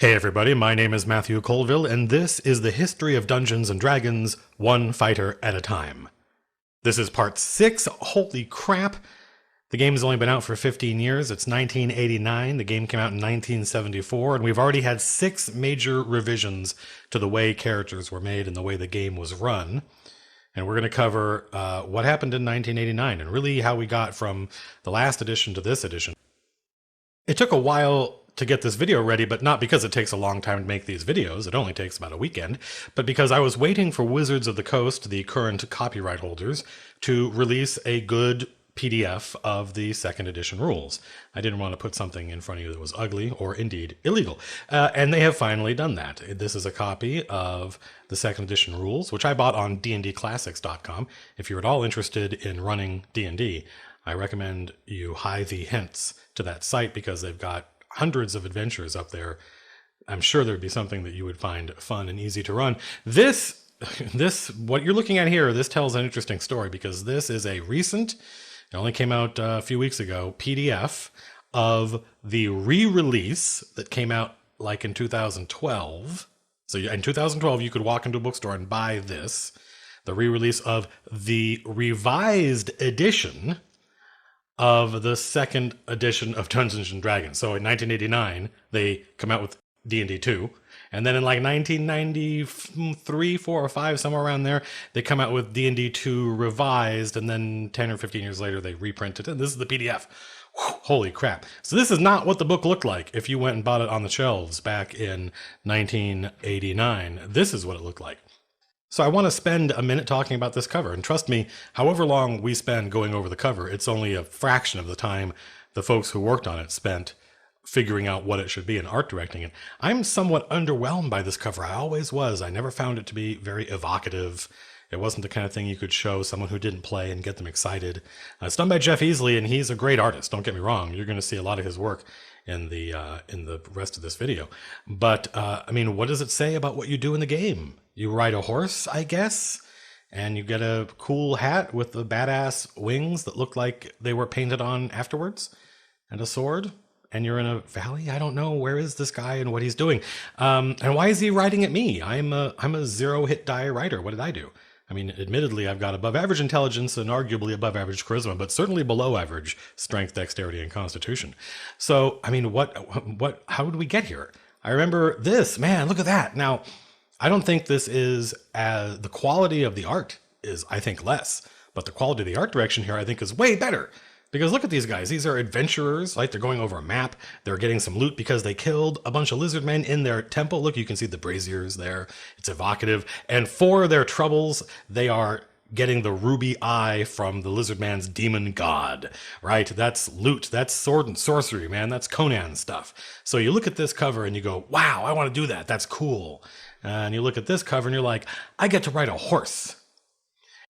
Hey everybody, my name is Matthew Colville, and this is the history of Dungeons & Dragons, one fighter at a time. This is part 6. Holy crap! The game has only been out for 15 years. It's 1989. The game came out in 1974, and we've already had 6 major revisions to the way characters were made and the way the game was run. And we're going to cover what happened in 1989 and really how we got from the last edition to this edition. It took a while to get this video ready, but not because it takes a long time to make these videos. It only takes about a weekend, but because I was waiting for Wizards of the Coast, the current copyright holders, to release a good PDF of the second edition rules. I didn't want to put something in front of you that was ugly or indeed illegal. And they have finally done that. This is a copy of the second edition rules, which I bought on dndclassics.com. If you're at all interested in running D&D, I recommend you hie the hints to that site because they've got hundreds of adventures up there. I'm sure there'd be something that you would find fun and easy to run. This, what you're looking at here, this tells an interesting story because this is a recent, it only came out a few weeks ago, PDF of the re-release that came out like in 2012. So in 2012, you could walk into a bookstore and buy this, the re-release of the revised edition of the second edition of Dungeons & Dragons. So in 1989, they come out with D&D 2. And then in like 1993, 4 or 5, somewhere around there, they come out with D&D 2 revised. And then 10 or 15 years later, they reprint it. And this is the PDF. Whew, holy crap. So this is not what the book looked like if you went and bought it on the shelves back in 1989. This is what it looked like. So I want to spend a minute talking about this cover. And trust me, however long we spend going over the cover, it's only a fraction of the time the folks who worked on it spent figuring out what it should be and art directing it. I'm somewhat underwhelmed by this cover. I always was. I never found it to be very evocative. It wasn't the kind of thing you could show someone who didn't play and get them excited. It's done by Jeff Easley, and he's a great artist. Don't get me wrong. You're going to see a lot of his work in the rest of this video. But, I mean, what does it say about what you do in the game? You ride a horse, I guess, and you get a cool hat with the badass wings that look like they were painted on afterwards, and a sword, and you're in a valley. I don't know. Where is this guy and what he's doing? And why is he riding at me? I'm a zero hit die rider. What did I do? I mean, admittedly, I've got above average intelligence and arguably above average charisma, but certainly below average strength, dexterity, and constitution. So, I mean, how did we get here? I remember this, man, look at that. Now, I don't think this is the quality of the art is, I think, less, but the quality of the art direction here, I think, is way better. Because look at these guys. These are adventurers, like they're going over a map. They're getting some loot because they killed a bunch of lizard men in their temple. Look, you can see the braziers there. It's evocative. And for their troubles, they are getting the ruby eye from the lizard man's demon god, right? That's loot. That's sword and sorcery, man. That's Conan stuff. So you look at this cover and you go, wow, I want to do that. That's cool. And you look at this cover and you're like, I get to ride a horse.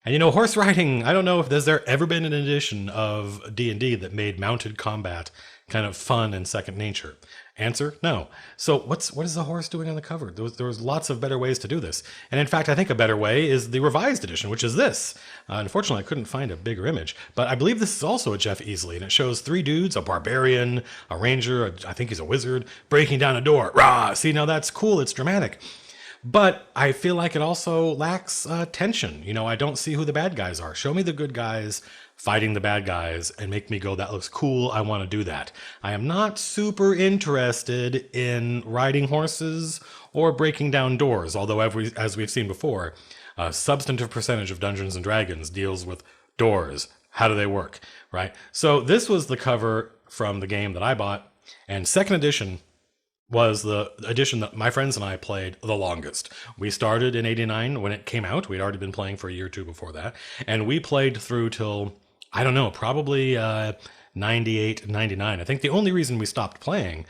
And you know, horse riding, I don't know if there ever been an edition of D&D that made mounted combat kind of fun and second nature. Answer, no. So what is the horse doing on the cover? There was lots of better ways to do this. And in fact, I think a better way is the revised edition, which is this. Unfortunately, I couldn't find a bigger image, but I believe this is also a Jeff Easley, and it shows 3 dudes, a barbarian, a ranger, I think he's a wizard, breaking down a door. Rah! See, now that's cool. It's dramatic. But I feel like it also lacks tension. You know, I don't see who the bad guys are. Show me the good guys fighting the bad guys and make me go, that looks cool. I want to do that. I am not super interested in riding horses or breaking down doors. Although, as we've seen before, a substantive percentage of Dungeons & Dragons deals with doors. How do they work, right? So this was the cover from the game that I bought. And second edition was the edition that my friends and I played the longest. We started in 89 when it came out. We'd already been playing for a year or two before that. And we played through till, I don't know, probably 98, 99. I think the only reason we stopped playing,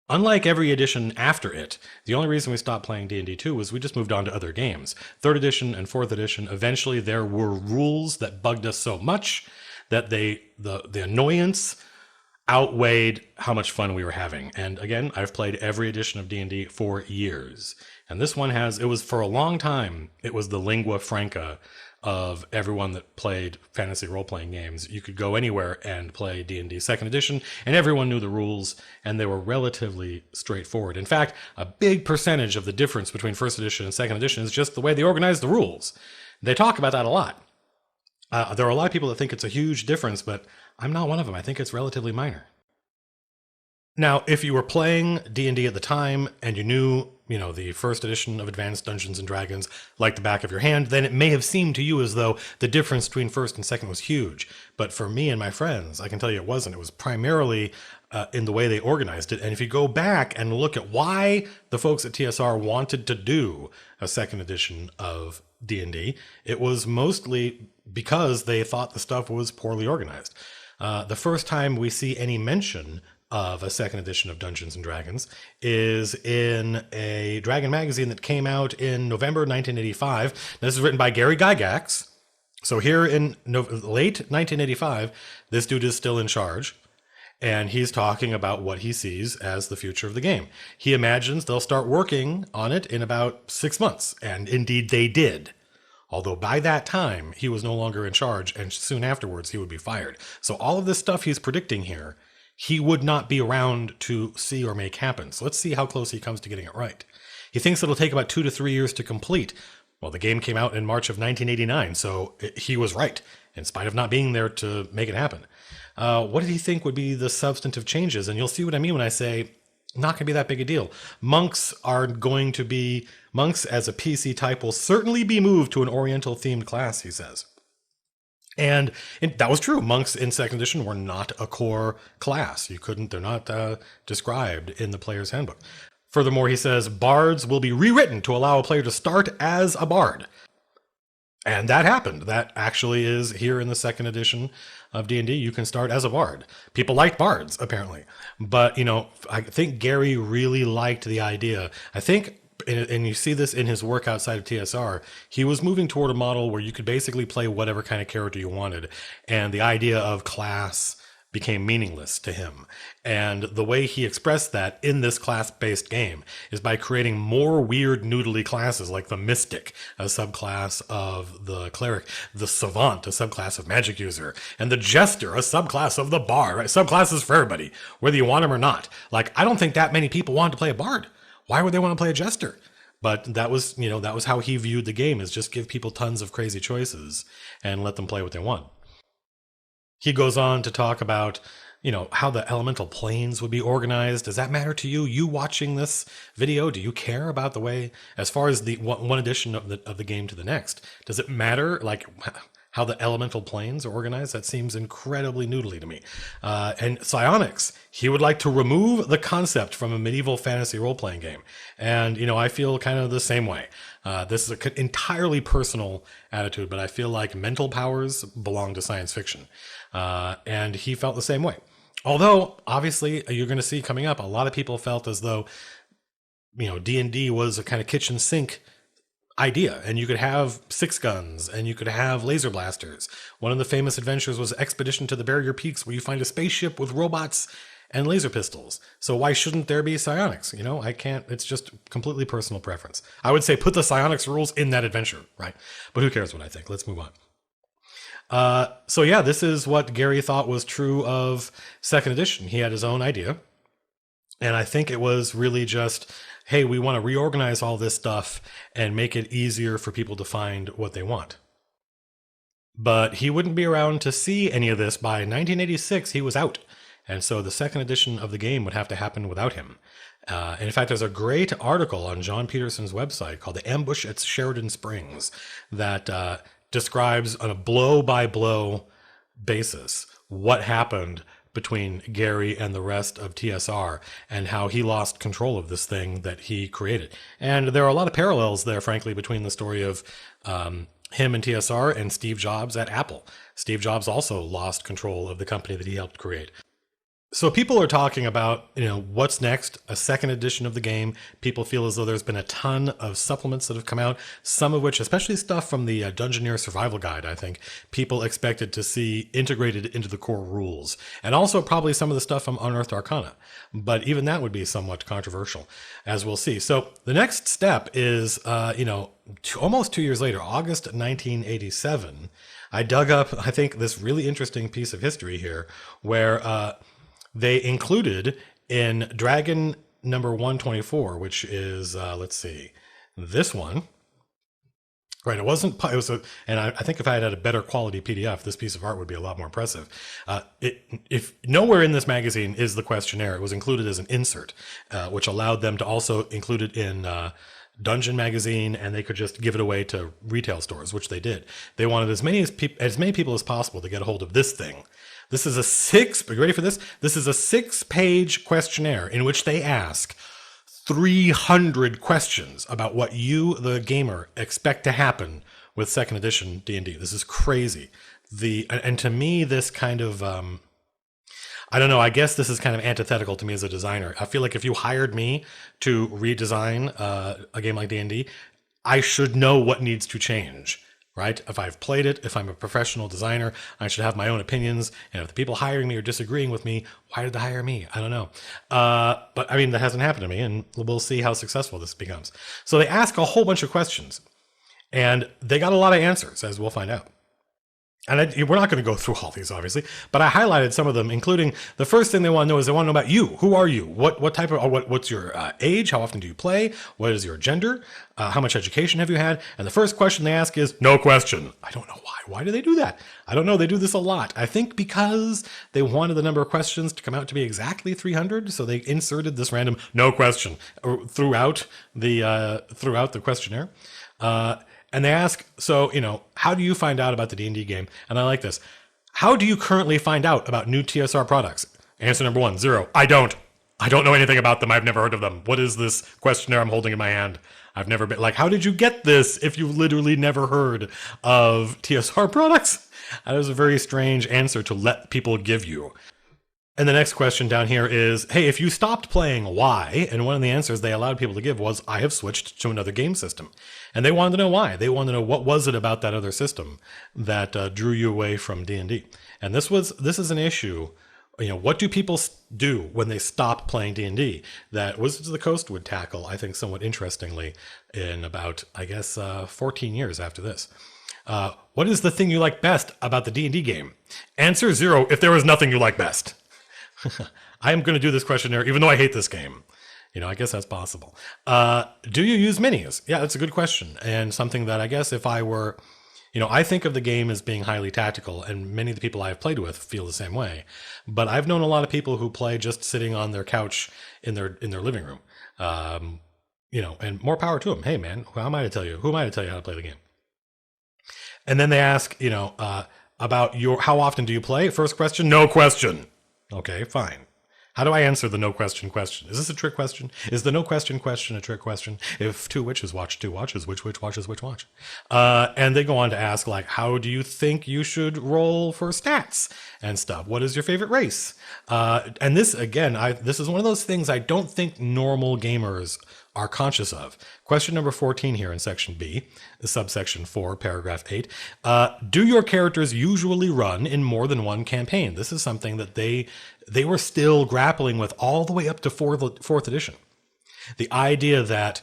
unlike every edition after it, the only reason we stopped playing D&D 2 was we just moved on to other games. Third edition and fourth edition, eventually there were rules that bugged us so much that the annoyance outweighed how much fun we were having. And again, I've played every edition of D&D for years. And this one it was for a long time, it was the lingua franca of everyone that played fantasy role-playing games. You could go anywhere and play D&D 2nd edition, and everyone knew the rules, and they were relatively straightforward. In fact, a big percentage of the difference between 1st edition and 2nd edition is just the way they organize the rules. They talk about that a lot. There are a lot of people that think it's a huge difference, but I'm not one of them. I think it's relatively minor. Now, if you were playing D&D at the time and you knew, the 1st edition of Advanced Dungeons & Dragons like the back of your hand, then it may have seemed to you as though the difference between 1st and 2nd was huge. But for me and my friends, I can tell you it wasn't. It was primarily in the way they organized it. And if you go back and look at why the folks at TSR wanted to do a 2nd edition of D&D, it was mostly because they thought the stuff was poorly organized. The first time we see any mention of a 2nd edition of Dungeons & Dragons is in a Dragon magazine that came out in November 1985. This is written by Gary Gygax. So here in late 1985, this dude is still in charge, and he's talking about what he sees as the future of the game. He imagines they'll start working on it in about 6 months, and indeed they did. Although by that time, he was no longer in charge, and soon afterwards he would be fired. So all of this stuff he's predicting here, he would not be around to see or make happen. So let's see how close he comes to getting it right. He thinks it'll take about 2 to 3 years to complete. Well, the game came out in March of 1989, so he was right, in spite of not being there to make it happen. What did he think would be the substantive changes? And you'll see what I mean when I say not going to be that big a deal. Monks as a PC type will certainly be moved to an Oriental themed class, he says. And that was true. Monks in 2nd edition were not a core class. They're not described in the player's handbook. Furthermore, he says, bards will be rewritten to allow a player to start as a bard. And that happened. That actually is here in the 2nd edition of D&D. You can start as a bard. People liked bards, apparently. But, I think Gary really liked the idea. I think, and you see this in his work outside of TSR, he was moving toward a model where you could basically play whatever kind of character you wanted. And the idea of class became meaningless to him. And the way he expressed that in this class-based game is by creating more weird noodly classes like the Mystic, a subclass of the Cleric, the Savant, a subclass of Magic User, and the Jester, a subclass of the Bard, right? Subclasses for everybody, whether you want them or not. Like, I don't think that many people wanted to play a Bard. Why would they want to play a Jester? But that was how he viewed the game, is just give people tons of crazy choices and let them play what they want. He goes on to talk about, how the elemental planes would be organized. Does that matter to you? You watching this video, do you care about the way, as far as the one edition of the game to the next? Does it matter, like, how the elemental planes are organized? That seems incredibly noodly to me. And psionics, he would like to remove the concept from a medieval fantasy role-playing game. And, I feel kind of the same way. This is an entirely personal attitude, but I feel like mental powers belong to science fiction. And he felt the same way. Although, obviously, you're going to see coming up, a lot of people felt as though, D&D was a kind of kitchen sink idea, and you could have 6 guns and you could have laser blasters. One of the famous adventures was Expedition to the Barrier Peaks, where you find a spaceship with robots and laser pistols. So why shouldn't there be psionics? It's just completely personal preference. I would say put the psionics rules in that adventure, right? But who cares what I think? Let's move on. So yeah, this is what Gary thought was true of 2nd edition. He had his own idea. And I think it was really just, hey, we want to reorganize all this stuff and make it easier for people to find what they want. But he wouldn't be around to see any of this. By 1986, he was out. And so the 2nd edition of the game would have to happen without him. And in fact, there's a great article on John Peterson's website called The Ambush at Sheridan Springs that describes on a blow-by-blow basis what happened between Gary and the rest of TSR and how he lost control of this thing that he created. And there are a lot of parallels there, frankly, between the story of him and TSR and Steve Jobs at Apple. Steve Jobs also lost control of the company that he helped create. So people are talking about, what's next, a second edition of the game. People feel as though there's been a ton of supplements that have come out, some of which, especially stuff from the Dungeoneer Survival Guide, I think, people expected to see integrated into the core rules. And also probably some of the stuff from Unearthed Arcana. But even that would be somewhat controversial, as we'll see. So the next step is, almost 2 years later, August 1987, I dug up, I think, this really interesting piece of history here, where they included in Dragon number 124, which is, let's see, this one. Right, it wasn't, and I think if I had a better quality PDF, this piece of art would be a lot more impressive. If nowhere in this magazine is the questionnaire, it was included as an insert, which allowed them to also include it in Dungeon magazine, and they could just give it away to retail stores, which they did. They wanted as many people as possible to get a hold of this thing. This is are you ready for this? This is a 6-page questionnaire in which they ask 300 questions about what you, the gamer, expect to happen with second edition D&D. This is crazy. And to me, this kind of, I don't know, I guess this is kind of antithetical to me as a designer. I feel like if you hired me to redesign a game like D&D, I should know what needs to change. Right? If I've played it, if I'm a professional designer, I should have my own opinions. And if the people hiring me are disagreeing with me, why did they hire me? I don't know. But I mean, that hasn't happened to me, and we'll see how successful this becomes. So they ask a whole bunch of questions, and they got a lot of answers, as we'll find out. And we're not going to go through all these, obviously, but I highlighted some of them, including the first thing they want to know is they want to know about you. Who are you? What's your age? How often do you play? What is your gender? How much education have you had? And the first question they ask is no question. I don't know why. Why do they do that? I don't know. They do this a lot. I think because they wanted the number of questions to come out to be exactly 300, so they inserted this random no question throughout the questionnaire. And they ask, so, how do you find out about the D&D game? And I like this. How do you currently find out about new TSR products? Answer number 1, 0. I don't know anything about them. I've never heard of them. What is this questionnaire I'm holding in my hand? I've never been, how did you get this if you've literally never heard of TSR products? That is a very strange answer to let people give you. And the next question down here is, hey, if you stopped playing, why? And one of the answers they allowed people to give was, I have switched to another game system. And they wanted to know why. They wanted to know what was it about that other system that drew you away from D&D. And this is an issue. What do people do when they stop playing D&D? That Wizards of the Coast would tackle, I think, somewhat interestingly in about, 14 years after this. What is the thing you like best about the D&D game? Answer 0 if there is nothing you like best. I am going to do this questionnaire even though I hate this game. I guess that's possible. Do you use minis? Yeah, that's a good question. And something that I guess if I were, I think of the game as being highly tactical, and many of the people I have played with feel the same way. But I've known a lot of people who play just sitting on their couch in their living room. And more power to them. Hey man, who am I to tell you how to play the game? And then they ask, about how often do you play? First question, no question. Okay, fine. How do I answer the no question question? Is this a trick question? Is the no question question a trick question? If two witches watch two watches, which witch watches which watch? And they go on to ask, how do you think you should roll for stats and stuff? What is your favorite race? And this, again, this is one of those things I don't think normal gamers are conscious of. Question number 14 here in section B, subsection 4, paragraph 8. Do your characters usually run in more than one campaign? This is something that they were still grappling with all the way up to fourth edition. The idea that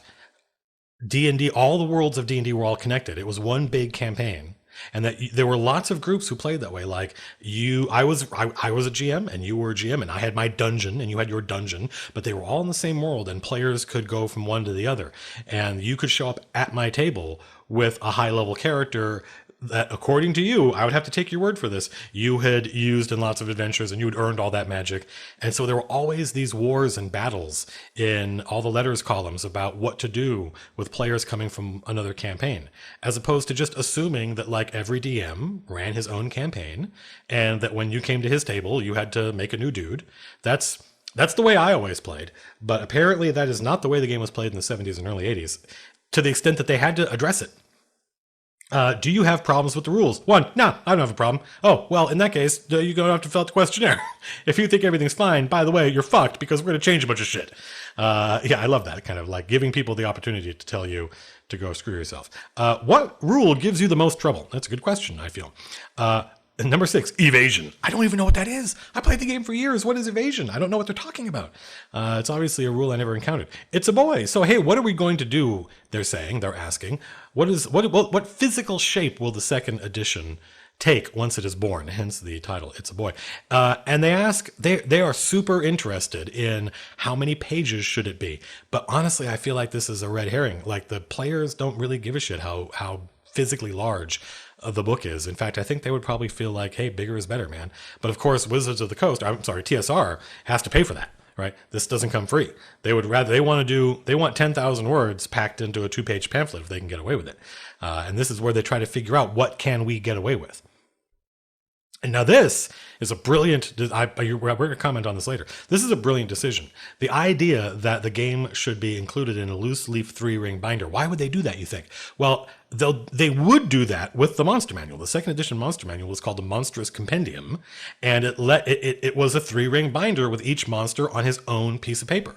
D&D, all the worlds of D&D were all connected. It was one big campaign. And that there were lots of groups who played that way. Like I was a GM and you were a GM and I had my dungeon and you had your dungeon, but they were all in the same world and players could go from one to the other. And you could show up at my table with a high level character that, according to you, I would have to take your word for this, you had used in lots of adventures and you had earned all that magic. And so there were always these wars and battles in all the letters columns about what to do with players coming from another campaign, as opposed to just assuming that every DM ran his own campaign and that when you came to his table, you had to make a new dude. That's the way I always played. But apparently that is not the way the game was played in the 70s and early 80s, to the extent that they had to address it. Do you have problems with the rules? 1, no, I don't have a problem. Oh, well, in that case, you're going to have to fill out the questionnaire. If you think everything's fine, by the way, you're fucked because we're going to change a bunch of shit. Yeah, I love that, kind of like giving people the opportunity to tell you to go screw yourself. What rule gives you the most trouble? That's a good question, I feel. Number 6, evasion. I don't even know what that is. I played the game for years. What is evasion? I don't know what they're talking about. It's obviously a rule I never encountered. It's a boy. So, hey, what are we going to do? They're asking. What physical shape will the second edition take once it is born? Hence the title, It's a Boy. And they ask, they are super interested in how many pages should it be. But honestly, I feel like this is a red herring. Like the players don't really give a shit how physically large the book is. In fact, I think they would probably feel like, hey, bigger is better, man. But of course, Wizards of the Coast, TSR has to pay for that, right? This doesn't come free. They want 10,000 words packed into a 2-page pamphlet if they can get away with it. And this is where they try to figure out what can we get away with. And now this is a brilliant, we're going to comment on this later. This is a brilliant decision. The idea that the game should be included in a loose leaf 3-ring binder. Why would they do that, you think? Well, they would do that with the monster manual. The second edition monster manual was called the Monstrous Compendium, and it was a 3-ring binder with each monster on his own piece of paper.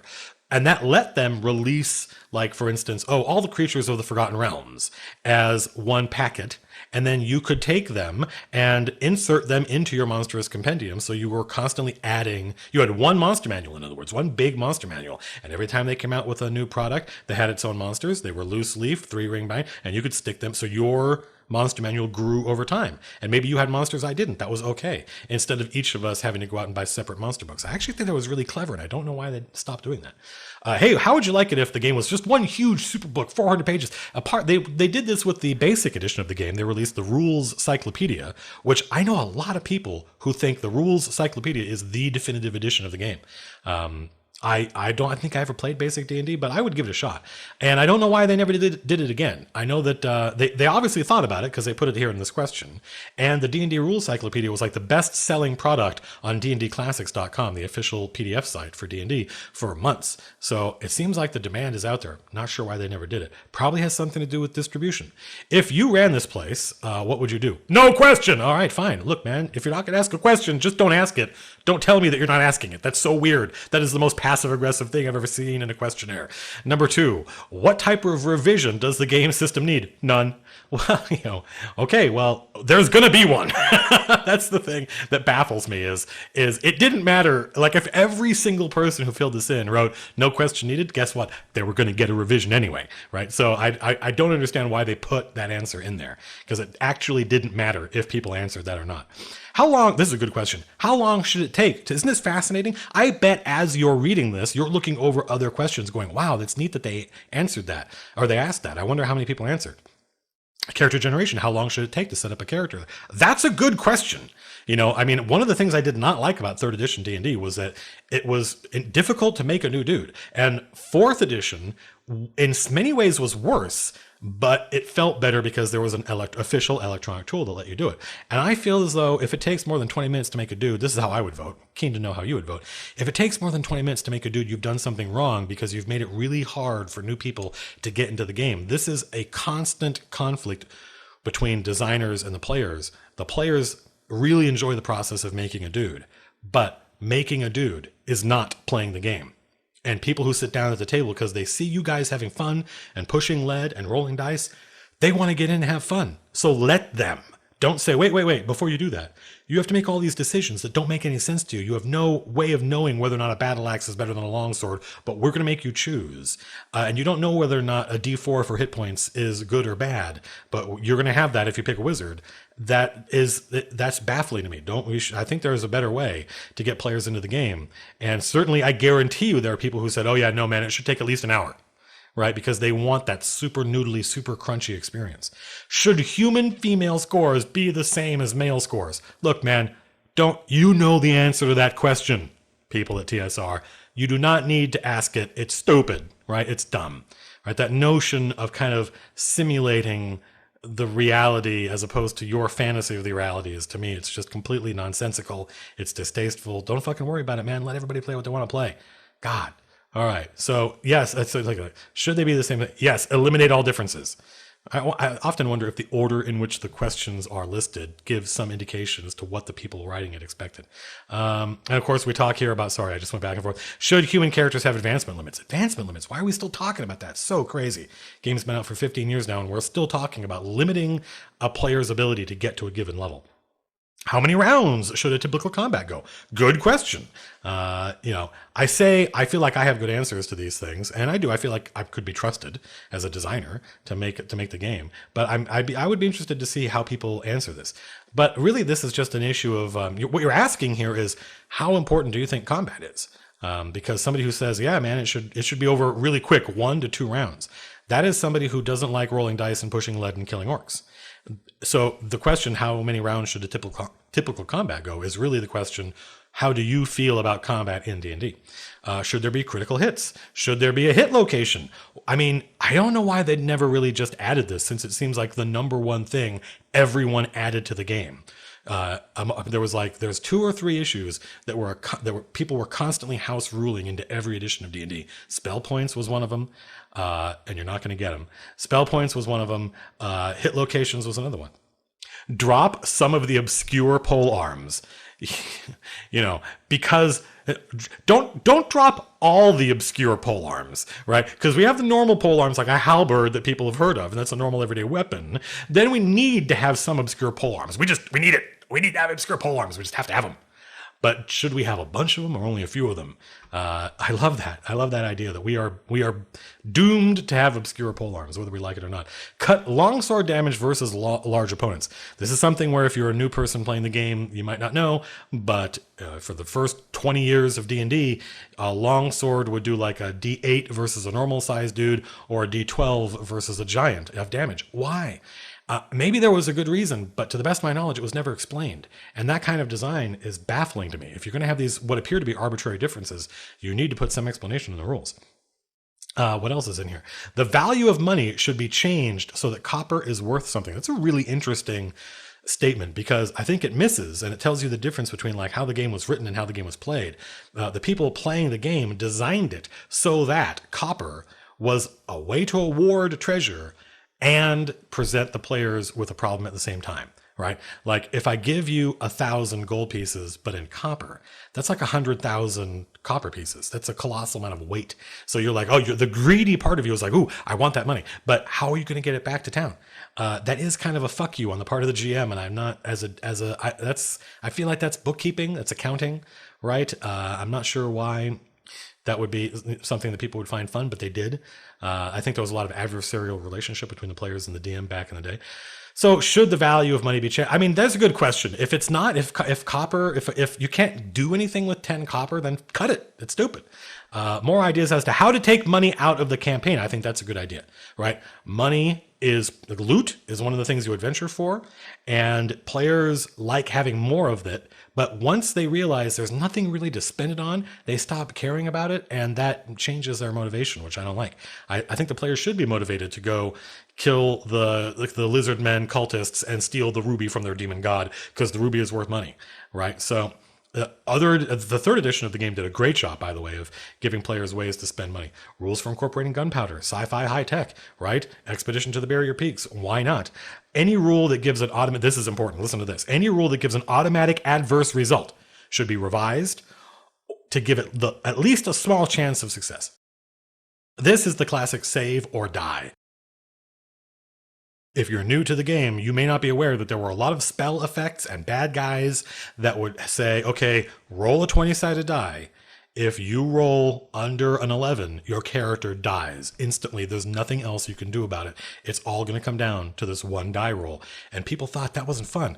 And that let them release, like, for instance, all the creatures of the Forgotten Realms as one packet. And then you could take them and insert them into your Monstrous Compendium. So you were constantly adding, you had one monster manual, in other words, one big monster manual. And every time they came out with a new product that had its own monsters, they were loose leaf, 3-ring bind, and you could stick them. So your monster manual grew over time. And maybe you had monsters I didn't. That was okay. Instead of each of us having to go out and buy separate monster books. I actually think that was really clever, and I don't know why they stopped doing that. Hey, how would you like it if the game was just one huge super book, 400 pages apart? They did this with the basic edition of the game. They released the Rules Cyclopedia, which I know a lot of people who think the Rules Cyclopedia is the definitive edition of the game. I don't think I ever played basic D&D, but I would give it a shot. And I don't know why they never did it again. I know that they obviously thought about it because they put it here in this question. And the D&D Rules Cyclopedia was like the best-selling product on dndclassics.com, the official PDF site for D&D, for months. So it seems like the demand is out there. Not sure why they never did it. Probably has something to do with distribution. If you ran this place, what would you do? No question! All right, fine. Look, man, if you're not going to ask a question, just don't ask it. Don't tell me that you're not asking it. That's so weird. That is the most passive-aggressive thing I've ever seen in a questionnaire. Number 2, what type of revision does the game system need? None. Well, okay, well, there's going to be one. That's the thing that baffles me is it didn't matter. Like, if every single person who filled this in wrote, no question needed, guess what? They were going to get a revision anyway, right? So I don't understand why they put that answer in there, because it actually didn't matter if people answered that or not. How long, this is a good question, how long should it take? Isn't this fascinating? I bet as you're reading this, you're looking over other questions going, wow, that's neat that they answered that, or they asked that. I wonder how many people answered. Character generation, how long should it take to set up a character? That's a good question. I mean, one of the things I did not like about 3rd edition D&D was that it was difficult to make a new dude. And 4th edition, in many ways, was worse, but it felt better because there was an official electronic tool that let you do it. And I feel as though if it takes more than 20 minutes to make a dude, this is how I would vote. Keen to know how you would vote. If it takes more than 20 minutes to make a dude, you've done something wrong because you've made it really hard for new people to get into the game. This is a constant conflict between designers and the players. The players really enjoy the process of making a dude, but making a dude is not playing the game. And people who sit down at the table because they see you guys having fun and pushing lead and rolling dice, they want to get in and have fun. So let them. Don't say, wait, before you do that. You have to make all these decisions that don't make any sense to you. You have no way of knowing whether or not a battle axe is better than a longsword, but we're going to make you choose. And you don't know whether or not a D4 for hit points is good or bad, but you're going to have that if you pick a wizard. That's baffling to me. I think there is a better way to get players into the game. And certainly I guarantee you there are people who said, oh yeah, no man, it should take at least an hour. Right? Because they want that super noodly, super crunchy experience. Should human female scores be the same as male scores? Look, man, you know the answer to that question, people at TSR. You do not need to ask it. It's stupid, right? It's dumb, right? That notion of kind of simulating the reality as opposed to your fantasy of the reality is, to me, it's just completely nonsensical. It's distasteful. Don't fucking worry about it, man. Let everybody play what they want to play. God. All right. So yes, should they be the same? Yes. Eliminate all differences. I often wonder if the order in which the questions are listed gives some indication as to what the people writing it expected. And of course, we talk here about, sorry, I just went back and forth. Should human characters have advancement limits? Advancement limits? Why are we still talking about that? So crazy. Game's been out for 15 years now, and we're still talking about limiting a player's ability to get to a given level. How many rounds should a typical combat go? Good question. I feel like I have good answers to these things, and I do. I feel like I could be trusted as a designer to make the game. But I would be interested to see how people answer this. But really, this is just an issue of what you're asking here is how important do you think combat is? Because somebody who says, yeah, man, it should be over really quick, 1 to 2 rounds. That is somebody who doesn't like rolling dice and pushing lead and killing orcs. So the question, how many rounds should a typical combat go, is really the question, how do you feel about combat in D&D? Should there be critical hits? Should there be a hit location? I mean, I don't know why they'd never really just added this, since it seems like the number one thing everyone added to the game. There's 2 or 3 issues that people were constantly house ruling into every edition of D&D. Spellpoints was one of them, and you're not going to get them. Spellpoints was one of them. Hit locations was another one. Drop some of the obscure pole arms, because don't drop all the obscure pole arms, right? Because we have the normal pole arms like a halberd that people have heard of, and that's a normal everyday weapon. Then we need to have some obscure pole arms. We need it. We need to have obscure pole arms. We just have to have them. But should we have a bunch of them or only a few of them? I love that. I love that idea that we are doomed to have obscure polearms, whether we like it or not. Cut longsword damage versus large opponents. This is something where if you're a new person playing the game, you might not know, but for the first 20 years of D&D, a longsword would do like a D8 versus a normal sized dude, or a D12 versus a giant of damage. Why? Maybe there was a good reason, but to the best of my knowledge, it was never explained. And that kind of design is baffling to me. If you're going to have these, what appear to be arbitrary differences, you need to put some explanation in the rules. What else is in here? The value of money should be changed so that copper is worth something. That's a really interesting statement, because I think it misses, and it tells you the difference between like how the game was written and how the game was played. The people playing the game designed it so that copper was a way to award treasure and present the players with a problem at the same time, right? Like if I give you 1,000 gold pieces, but in copper, that's like 100,000 copper pieces. That's a colossal amount of weight. So you're like, the greedy part of you is like, ooh, I want that money, but how are you going to get it back to town? That is kind of a fuck you on the part of the GM, and I'm not I feel like that's bookkeeping, that's accounting, right? I'm not sure why that would be something that people would find fun, but they did. I think there was a lot of adversarial relationship between the players and the DM back in the day. So should the value of money be changed? I mean, that's a good question. If it's not, if copper, if you can't do anything with 10 copper, then cut it. It's stupid. More ideas as to how to take money out of the campaign. I think that's a good idea, right? Money loot is one of the things you adventure for, and players like having more of it. But once they realize there's nothing really to spend it on, they stop caring about it, and that changes their motivation, which I don't like. I think the players should be motivated to go kill the lizard men cultists and steal the ruby from their demon god, because the ruby is worth money, right? So the third edition of the game did a great job, by the way, of giving players ways to spend money. Rules for incorporating gunpowder, sci-fi high tech, right? Expedition to the Barrier Peaks. Why not? Any rule that gives an automatic, this is important, listen to this. Any rule that gives an automatic adverse result should be revised to give it at least a small chance of success. This is the classic save or die. If you're new to the game, you may not be aware that there were a lot of spell effects and bad guys that would say, okay, roll a 20-sided die. If you roll under an 11, your character dies instantly. There's nothing else you can do about it. It's all going to come down to this one die roll. And people thought that wasn't fun.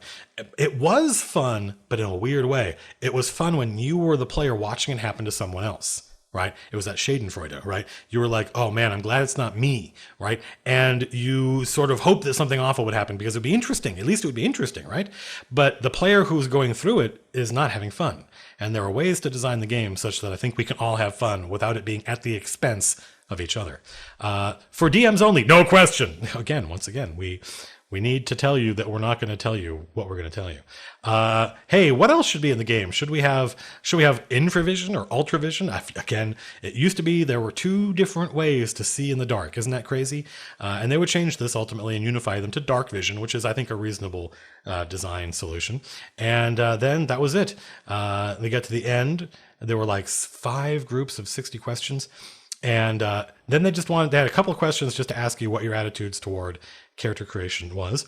It was fun, but in a weird way. It was fun when you were the player watching it happen to someone else. Right? It was that Schadenfreude, right? You were like, oh man, I'm glad it's not me, right? And you sort of hope that something awful would happen because it would be interesting. At least it would be interesting, right? But the player who's going through it is not having fun. And there are ways to design the game such that I think we can all have fun without it being at the expense of each other. For DMs only, no question. Once again, we We need to tell you that we're not going to tell you what we're going to tell you. Hey, what else should be in the game? Should we have infravision or ultravision? Again, it used to be there were 2 different ways to see in the dark. Isn't that crazy? And they would change this ultimately and unify them to dark vision, which is, I think, a reasonable design solution. And then that was it. They got to the end. There were like 5 groups of 60 questions. And then they had a couple of questions just to ask you what your attitudes toward character creation was.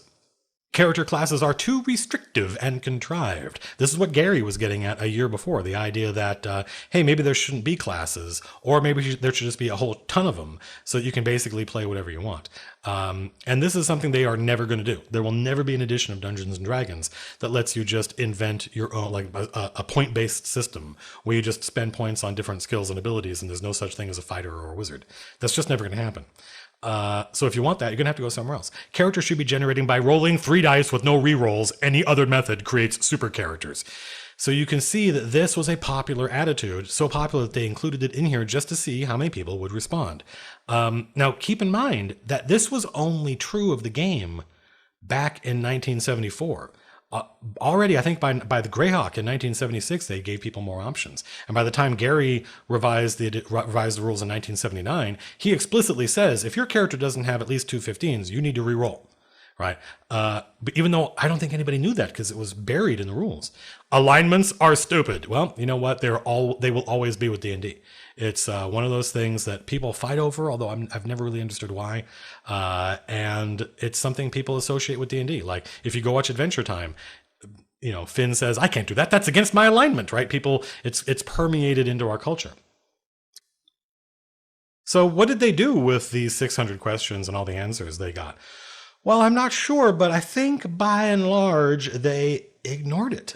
Character classes are too restrictive and contrived. This is what Gary was getting at a year before. The idea that, hey, maybe there shouldn't be classes, or maybe there should just be a whole ton of them so that you can basically play whatever you want. And this is something they are never going to do. There will never be an edition of Dungeons & Dragons that lets you just invent your own, like a point-based system where you just spend points on different skills and abilities and there's no such thing as a fighter or a wizard. That's just never going to happen. So if you want that, you're going to have to go somewhere else. Characters should be generating by rolling 3 dice with no rerolls. Any other method creates super characters. So you can see that this was a popular attitude, so popular that they included it in here just to see how many people would respond. Now, keep in mind that this was only true of the game back in 1974. Already, I think by the Greyhawk in 1976, they gave people more options. And by the time Gary revised the rules in 1979, he explicitly says, if your character doesn't have at least 2 15s, you need to re-roll. Right? But even though I don't think anybody knew that because it was buried in the rules. Alignments are stupid. Well, you know what? They will always be with D&D. It's one of those things that people fight over, although I've never really understood why. And it's something people associate with D&D. Like if you go watch Adventure Time, you know, Finn says, I can't do that. That's against my alignment, right? It's permeated into our culture. So what did they do with these 600 questions and all the answers they got? Well, I'm not sure, but I think by and large, they ignored it.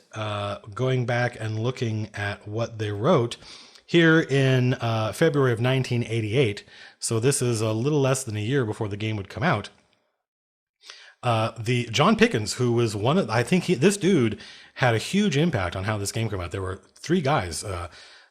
Going back and looking at what they wrote here in February of 1988, so this is a little less than a year before the game would come out, the John Pickens, who was this dude had a huge impact on how this game came out. There were 3 guys,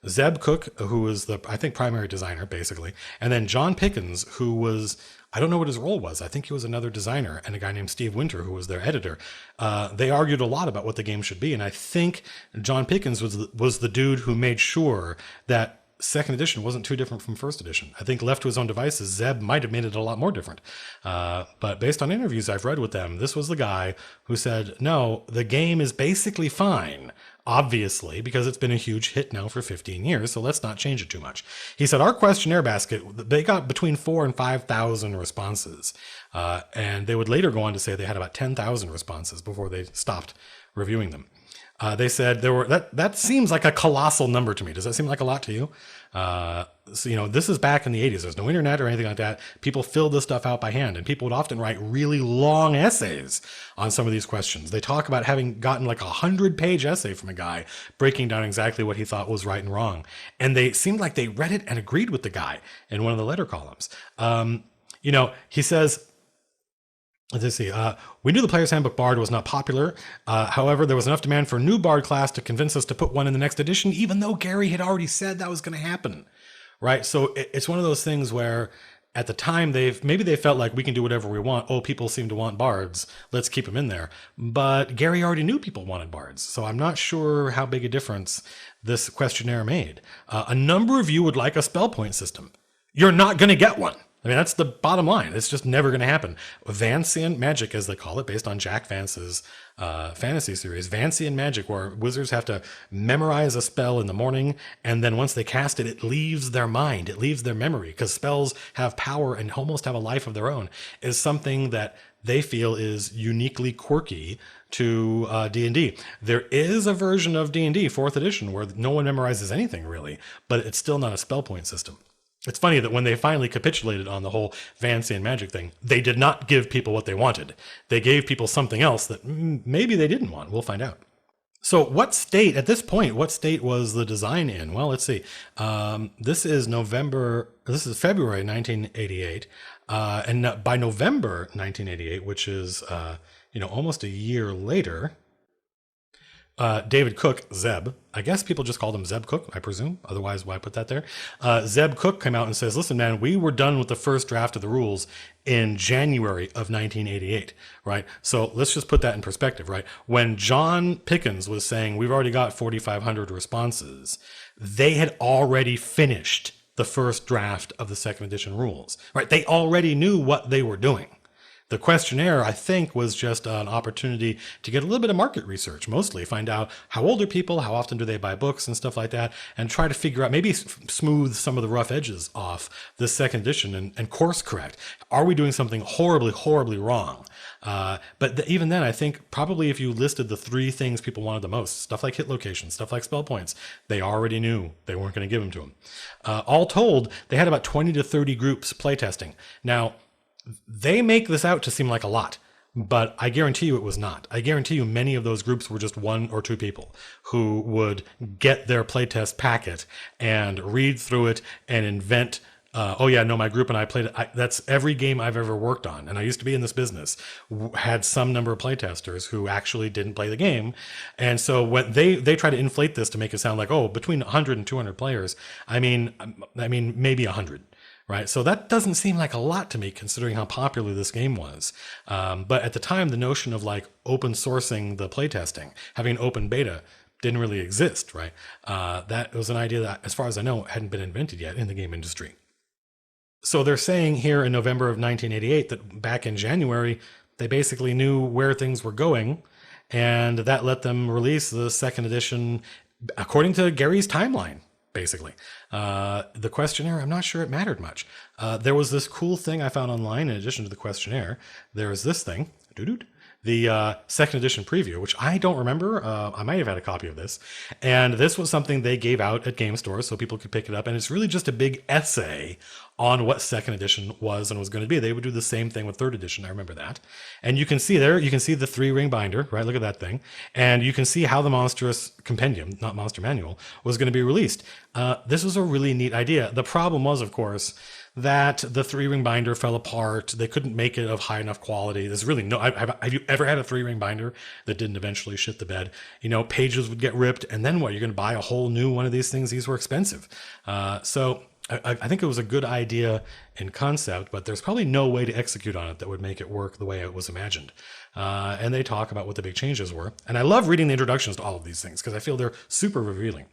Zeb Cook, who was the, I think, primary designer, basically, and then John Pickens, who was, I don't know what his role was. I think he was another designer, and a guy named Steve Winter, who was their editor. They argued a lot about what the game should be, and I think John Pickens was the dude who made sure that second edition wasn't too different from first edition. I think left to his own devices, Zeb might have made it a lot more different. But based on interviews I've read with them, this was the guy who said, no, the game is basically fine, obviously, because it's been a huge hit now for 15 years, so let's not change it too much. He said, our questionnaire basket, they got between 4,000 and 5,000 responses. And they would later go on to say they had about 10,000 responses before they stopped reviewing them. They said that seems like a colossal number to me. Does that seem like a lot to you? So, you know, this is back in the 80s. There's no internet or anything like that. People filled this stuff out by hand, and people would often write really long essays on some of these questions. They talk about having gotten like 100-page essay from a guy breaking down exactly what he thought was right and wrong. And they seemed like they read it and agreed with the guy in one of the letter columns. You know, he says, let's see. We knew the Player's Handbook Bard was not popular. However, there was enough demand for a new Bard class to convince us to put one in the next edition, even though Gary had already said that was going to happen. Right? So it's one of those things where at the time maybe they felt like we can do whatever we want. Oh, people seem to want bards. Let's keep them in there. But Gary already knew people wanted bards. So I'm not sure how big a difference this questionnaire made. A number of you would like a spell point system. You're not going to get one. I mean, that's the bottom line. It's just never going to happen. Vancian magic, as they call it, based on Jack Vance's fantasy series. Vancian magic, where wizards have to memorize a spell in the morning, and then once they cast it, it leaves their mind. It leaves their memory, because spells have power and almost have a life of their own, is something that they feel is uniquely quirky to D&D. There is a version of D&D, 4th edition, where no one memorizes anything, really, but it's still not a spell point system. It's funny that when they finally capitulated on the whole Vancian magic thing, they did not give people what they wanted. They gave people something else that maybe they didn't want. We'll find out. So at this point, what state was the design in? Well, let's see. This is February 1988. And by November 1988, which is, almost a year later, David Cook, Zeb, I guess people just called him Zeb Cook, I presume. Otherwise, why put that there? Zeb Cook came out and says, listen, man, we were done with the first draft of the rules in January of 1988, right? So let's just put that in perspective, right? When John Pickens was saying, we've already got 4,500 responses, they had already finished the first draft of the second edition rules, right? They already knew what they were doing. The questionnaire, I think, was just an opportunity to get a little bit of market research, mostly find out how old are people, how often do they buy books and stuff like that, and try to figure out, maybe smooth some of the rough edges off this second edition and course correct. Are we doing something horribly, horribly wrong? Even then, I think probably if you listed the 3 things people wanted the most, stuff like hit locations, stuff like spell points, they already knew they weren't going to give them to them. All told, they had about 20 to 30 groups playtesting. Now, they make this out to seem like a lot, but I guarantee you it was not. I guarantee you many of those groups were just 1 or 2 people who would get their playtest packet and read through it and invent, oh yeah, no, my group and I played it. That's every game I've ever worked on, and I used to be in this business, had some number of playtesters who actually didn't play the game. And so when they try to inflate this to make it sound like, oh, between 100 and 200 players, I mean maybe 100. Right, so that doesn't seem like a lot to me, considering how popular this game was. But at the time, the notion of like open sourcing the playtesting, having an open beta, didn't really exist. Right, that was an idea that, as far as I know, hadn't been invented yet in the game industry. So they're saying here in November of 1988 that back in January, they basically knew where things were going, and that let them release the second edition according to Gary's timeline. Basically, the questionnaire, I'm not sure it mattered much. There was this cool thing I found online in addition to the questionnaire. There was this thing, the second edition preview, which I don't remember. I might have had a copy of this. And this was something they gave out at game stores so people could pick it up. And it's really just a big essay on what second edition was and was going to be. They would do the same thing with third edition. I remember that. And you can see there, you can see the 3-ring binder, right? Look at that thing. And you can see how the Monstrous Compendium, not Monster Manual, was going to be released. This was a really neat idea. The problem was, of course, that the 3-ring binder fell apart. They couldn't make it of high enough quality. There's really no, have you ever had a 3-ring binder that didn't eventually shit the bed? You know, pages would get ripped, and then what? You're going to buy a whole new one of these things. These were expensive. So I think it was a good idea in concept, but there's probably no way to execute on it that would make it work the way it was imagined. And they talk about what the big changes were. And I love reading the introductions to all of these things because I feel they're super revealing.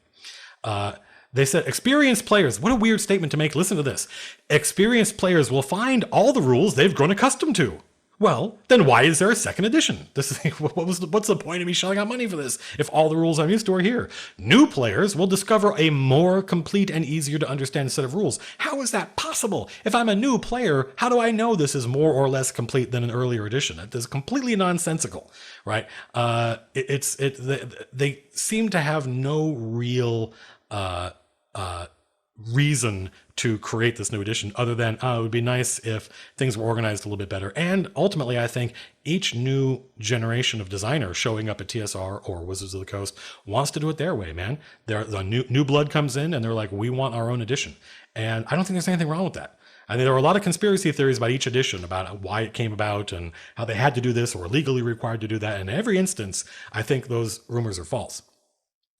They said, experienced players, what a weird statement to make. Listen to this. Experienced players will find all the rules they've grown accustomed to. Well, then why is there a second edition? What's the point of me shelling out money for this if all the rules I'm used to are here? New players will discover a more complete and easier to understand set of rules. How is that possible? If I'm a new player, how do I know this is more or less complete than an earlier edition? It is completely nonsensical, right? They seem to have no real reason to create this new edition other than it would be nice if things were organized a little bit better. And ultimately, I think each new generation of designer showing up at TSR or Wizards of the Coast wants to do it their way, man. The new blood comes in and they're like, we want our own edition. And I don't think there's anything wrong with that. I mean, there were a lot of conspiracy theories about each edition, about why it came about and how they had to do this or were legally required to do that. And in every instance, I think those rumors are false.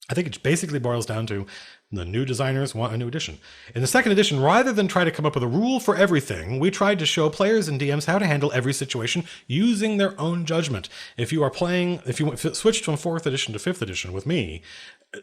I think it basically boils down to the new designers want a new edition. In the second edition, rather than try to come up with a rule for everything, we tried to show players and DMs how to handle every situation using their own judgment. If you switched from 4th edition to 5th edition with me,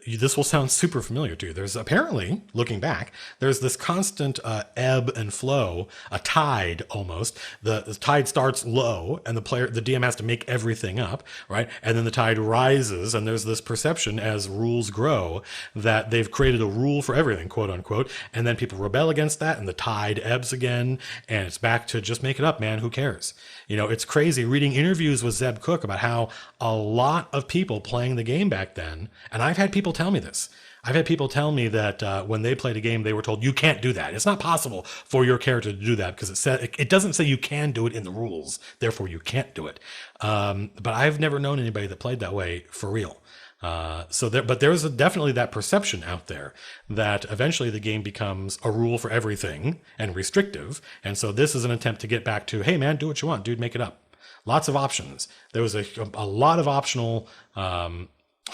this will sound super familiar to you. There's apparently, looking back, there's this constant ebb and flow, a tide almost. The tide starts low and the DM has to make everything up, right? And then the tide rises and there's this perception as rules grow that they've created a rule for everything, quote unquote. And then people rebel against that and the tide ebbs again and it's back to just make it up, man. Who cares? You know, it's crazy reading interviews with Zeb Cook about how a lot of people playing the game back then, and I've had people tell me this. I've had people tell me that when they played a game, they were told, you can't do that. It's not possible for your character to do that because it doesn't say you can do it in the rules. Therefore, you can't do it. But I've never known anybody that played that way for real. But there's definitely that perception out there that eventually the game becomes a rule for everything and restrictive. And so this is an attempt to get back to, hey man, do what you want, dude, make it up. Lots of options. There was a lot of optional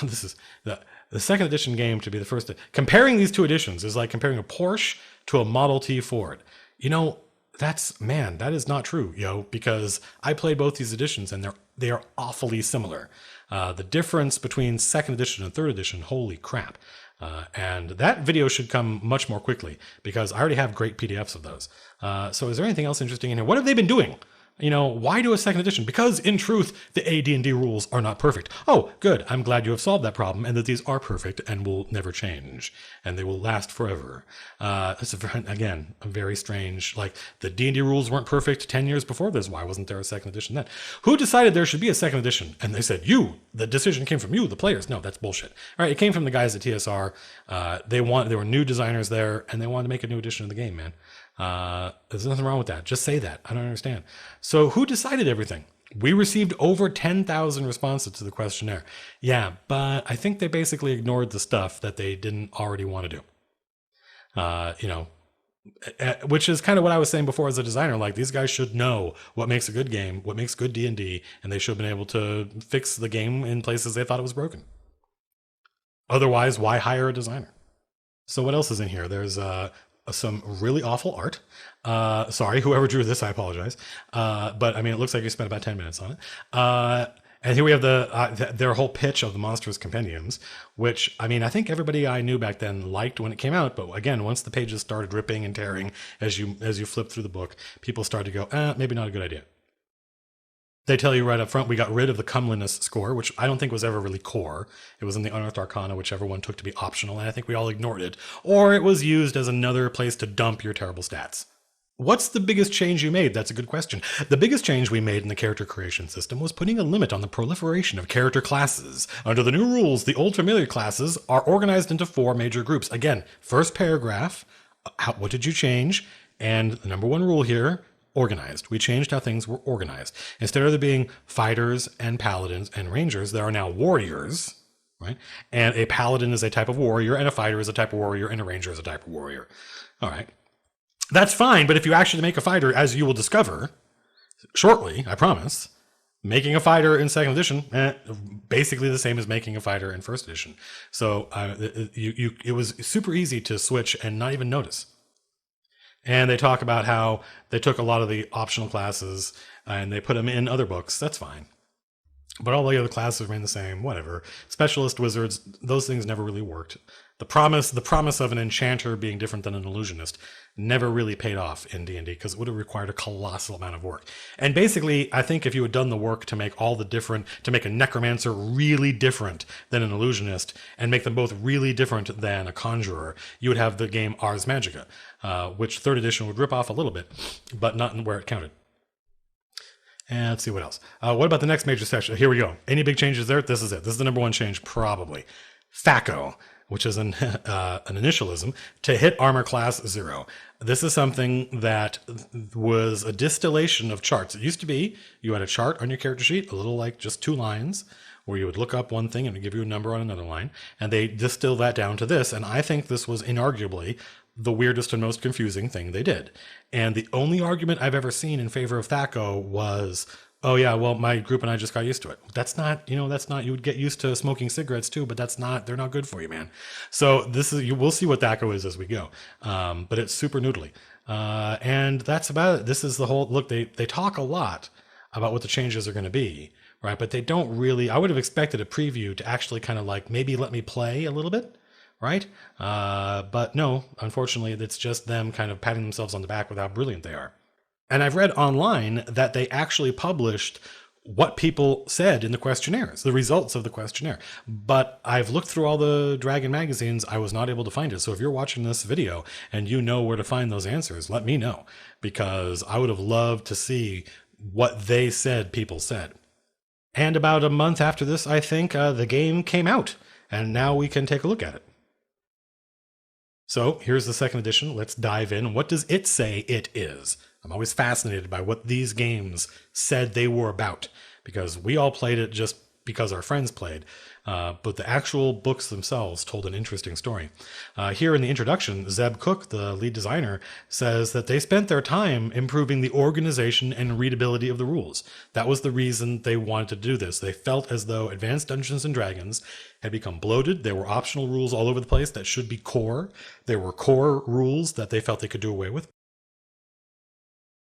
This is the second edition game to be the first. Comparing these two editions is like comparing a Porsche to a Model T Ford. You know, that is not true, because I played both these editions and they are awfully similar. The difference between second edition and third edition, holy crap. And that video should come much more quickly because I already have great PDFs of those. So is there anything else interesting in here? What have they been doing? Why do a second edition? Because in truth, the AD&D rules are not perfect. Oh, good. I'm glad you have solved that problem and that these are perfect and will never change and they will last forever. It's a very strange, like the D&D rules weren't perfect 10 years before this. Why wasn't there a second edition then? Who decided there should be a second edition? And they said, the decision came from you, the players. No, that's bullshit. All right. It came from the guys at TSR. There were new designers there and they wanted to make a new edition of the game, man. There's nothing wrong with that. Just say that. I don't understand. So who decided everything? We received over 10,000 responses to the questionnaire. Yeah, but I think they basically ignored the stuff that they didn't already want to do. Which is kind of what I was saying before as a designer. Like, these guys should know what makes a good game, what makes good D&D, and they should have been able to fix the game in places they thought it was broken. Otherwise, why hire a designer? So what else is in here? There's some really awful art. Sorry, whoever drew this, I apologize. But I mean, it looks like you spent about 10 minutes on it. And here we have their whole pitch of the Monsters Compendiums, which, I mean, I think everybody I knew back then liked when it came out. But again, once the pages started ripping and tearing as you flip through the book, people started to go, maybe not a good idea. They tell you right up front, we got rid of the comeliness score, which I don't think was ever really core. It was in the Unearthed Arcana, which everyone took to be optional, and I think we all ignored it. Or it was used as another place to dump your terrible stats. What's the biggest change you made? That's a good question. The biggest change we made in the character creation system was putting a limit on the proliferation of character classes. Under the new rules, the old familiar classes are organized into 4 major groups. Again, first paragraph, what did you change? And the number 1 rule here, organized. We changed how things were organized. Instead of there being fighters and paladins and rangers, there are now warriors, right? And a paladin is a type of warrior, and a fighter is a type of warrior, and a ranger is a type of warrior. All right. That's fine, but if you actually make a fighter, as you will discover shortly, I promise, making a fighter in second edition, basically the same as making a fighter in first edition. So it was super easy to switch and not even notice. And they talk about how they took a lot of the optional classes and they put them in other books. That's fine. But all the other classes remain the same, whatever. Specialist wizards, those things never really worked. The promise of an enchanter being different than an illusionist never really paid off in D&D because it would have required a colossal amount of work. And basically, I think if you had done the work to make to make a necromancer really different than an illusionist and make them both really different than a conjurer, you would have the game Ars Magica, which third edition would rip off a little bit, but not in where it counted. And let's see what else. What about the next major section? Here we go. Any big changes there? This is it. This is the number 1 change, probably. FACO, which is an initialism, to hit armor class 0. This is something that was a distillation of charts. It used to be you had a chart on your character sheet, a little like just 2 lines, where you would look up one thing and it would give you a number on another line. And they distilled that down to this. And I think this was inarguably the weirdest and most confusing thing they did. And the only argument I've ever seen in favor of THACO was, oh yeah, well, my group and I just got used to it. That's not, you would get used to smoking cigarettes too, but they're not good for you, man. So we'll see what THACO is as we go. But it's super noodly. And that's about it. This is the whole, look, they talk a lot about what the changes are going to be, right? But they don't really, I would have expected a preview to actually kind of like maybe let me play a little bit. Right? But no, unfortunately, it's just them kind of patting themselves on the back with how brilliant they are. And I've read online that they actually published what people said in the questionnaires, the results of the questionnaire. But I've looked through all the Dragon magazines. I was not able to find it. So if you're watching this video and you know where to find those answers, let me know, because I would have loved to see what they said people said. And about a month after this, I think the game came out, and now we can take a look at it. So here's the second edition. Let's dive in. What does it say it is? I'm always fascinated by what these games said they were about, because we all played it just because our friends played. But the actual books themselves told an interesting story. Here in the introduction, Zeb Cook, the lead designer, says that they spent their time improving the organization and readability of the rules. That was the reason they wanted to do this. They felt as though Advanced Dungeons and Dragons had become bloated. There were optional rules all over the place that should be core. There were core rules that they felt they could do away with.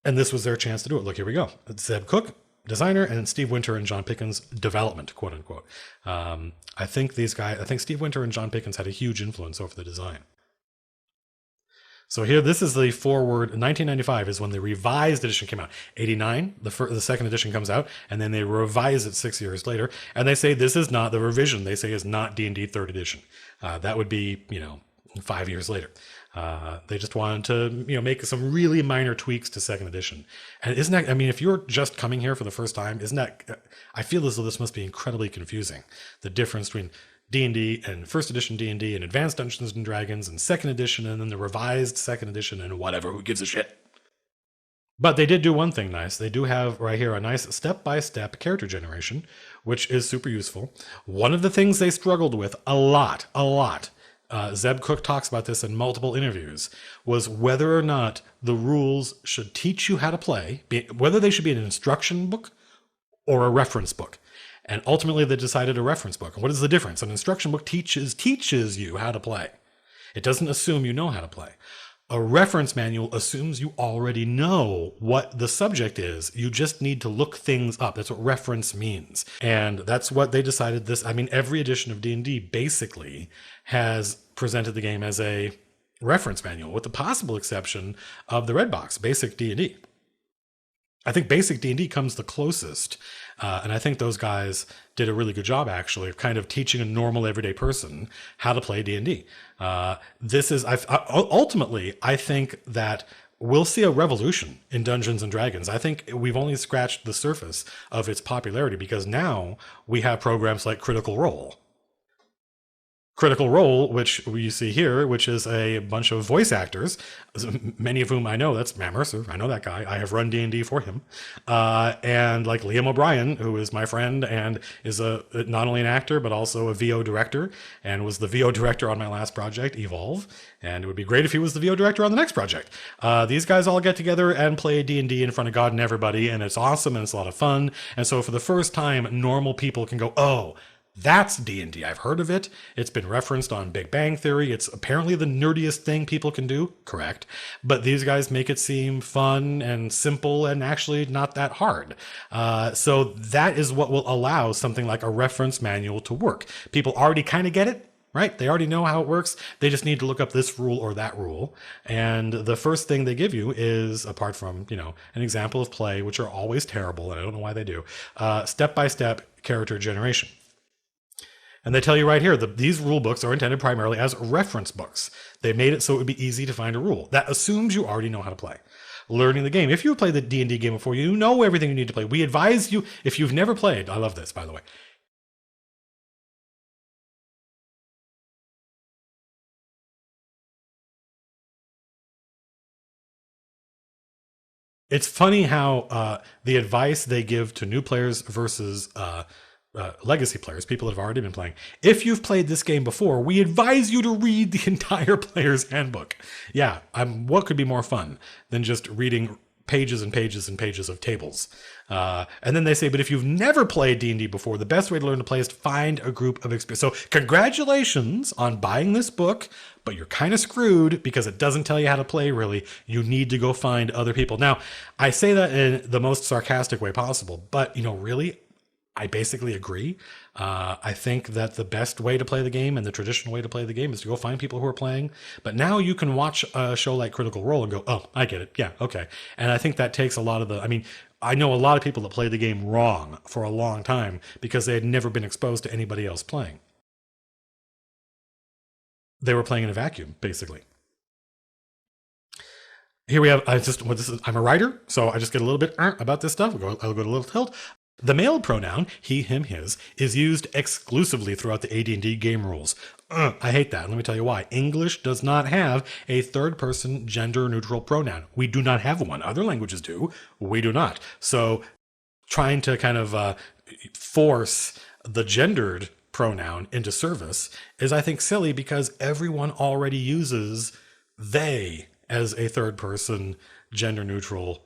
And this was their chance to do it. Look, here we go. It's Zeb Cook, designer, and Steve Winter and John Pickens, development, quote unquote. I think Steve Winter and John Pickens had a huge influence over the design. So here, this is the forward. 1995 is when the revised edition came out. 89, the second edition comes out, and then they revise it 6 years later. And they say this is not the revision. They say is not D&D third edition. That would be, 5 years later. They just wanted to, make some really minor tweaks to second edition. And isn't that, if you're just coming here for the first time, I feel as though this must be incredibly confusing. The difference between D&D and first edition D&D and Advanced Dungeons and Dragons and second edition and then the revised second edition and whatever, who gives a shit? But they did do one thing nice. They do have right here a nice step-by-step character generation, which is super useful. One of the things they struggled with a lot, Zeb Cook talks about this in multiple interviews, was whether or not the rules should teach you how to play, whether they should be an instruction book or a reference book. And ultimately they decided a reference book. And what is the difference? An instruction book teaches you how to play. It doesn't assume you know how to play. A reference manual assumes you already know what the subject is. You just need to look things up. That's what reference means. And that's what they decided this. Every edition of D&D basically has presented the game as a reference manual, with the possible exception of the red box, Basic D&D. I think Basic D&D comes the closest. And I think those guys did a really good job, actually, of kind of teaching a normal everyday person how to play D&D. Ultimately, I think that we'll see a revolution in Dungeons and Dragons. I think we've only scratched the surface of its popularity because now we have programs like Critical Role. Critical Role, which you see here, which is a bunch of voice actors, many of whom I know. That's Matt Mercer. I know that guy. I have run D&D for him. And like Liam O'Brien, who is my friend and is not only an actor, but also a VO director, and was the VO director on my last project, Evolve. And it would be great if he was the VO director on the next project. These guys all get together and play D&D in front of God and everybody, and it's awesome and it's a lot of fun. And so for the first time, normal people can go, oh, that's D&D. I've heard of it. It's been referenced on Big Bang Theory. It's apparently the nerdiest thing people can do. Correct. But these guys make it seem fun and simple and actually not that hard. So that is what will allow something like a reference manual to work. People already kind of get it, right? They already know how it works. They just need to look up this rule or that rule. And the first thing they give you is, apart from, an example of play, which are always terrible, and I don't know why they do, step-by-step character generation. And they tell you right here that these rule books are intended primarily as reference books. They made it so it would be easy to find a rule. That assumes you already know how to play. Learning the game. If you played the D&D game before, you know everything you need to play. We advise you, if you've never played, I love this, by the way. It's funny how the advice they give to new players versus legacy players, people that have already been playing. If you've played this game before, we advise you to read the entire player's handbook. Yeah, what could be more fun than just reading pages and pages and pages of tables? And then they say, but if you've never played D&D before, the best way to learn to play is to find a group of experience. So congratulations on buying this book, but you're kind of screwed because it doesn't tell you how to play, really. You need to go find other people. Now, I say that in the most sarcastic way possible, but, really, I basically agree. I think that the best way to play the game and the traditional way to play the game is to go find people who are playing. But now you can watch a show like Critical Role and go, oh, I get it. Yeah, okay. And I think that takes a lot of I know a lot of people that play the game wrong for a long time because they had never been exposed to anybody else playing. They were playing in a vacuum, basically. Here we have, I'm a writer, so I just get a little bit about this stuff. I'll go to a little tilt. The male pronoun, he, him, his, is used exclusively throughout the AD&D game rules. I hate that. Let me tell you why. English does not have a third-person gender-neutral pronoun. We do not have one. Other languages do. We do not. So trying to kind of force the gendered pronoun into service is, I think, silly because everyone already uses they as a third person gender neutral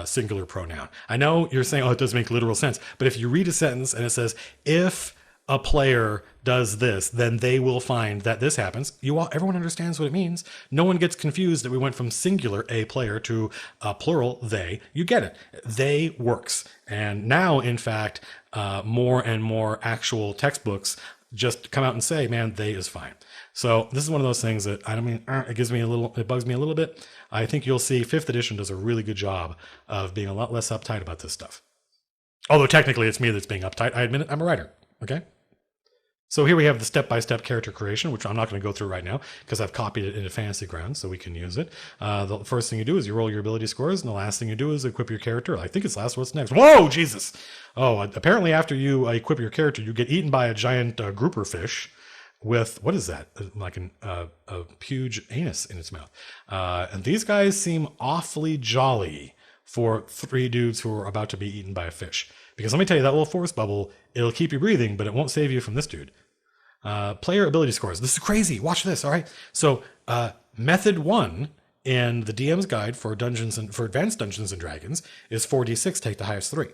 singular pronoun. I know you're saying, oh, it doesn't make literal sense, but if you read a sentence and it says, if a player does this, then they will find that this happens. Everyone understands what it means. No one gets confused that we went from singular a player to plural they. You get it. They works. And now, in fact, more and more actual textbooks just come out and say, man, they is fine. So this is one of those things that, I don't mean, it bugs me a little bit. I think you'll see 5th edition does a really good job of being a lot less uptight about this stuff. Although technically it's me that's being uptight. I admit it, I'm a writer. Okay. So here we have the step-by-step character creation, which I'm not going to go through right now because I've copied it into Fantasy Grounds so we can use it. The first thing you do is you roll your ability scores, and the last thing you do is equip your character. I think it's last. What's next? Whoa, Jesus! Oh, apparently after you equip your character, you get eaten by a giant grouper fish with, what is that? Like a huge anus in its mouth. And these guys seem awfully jolly for 3 dudes who are about to be eaten by a fish. Because let me tell you, that little force bubble, it'll keep you breathing, but it won't save you from this dude. Player ability scores. This is crazy. Watch this. All right. So method 1 in the DM's guide for advanced Dungeons and Dragons is 4d6. Take the highest 3.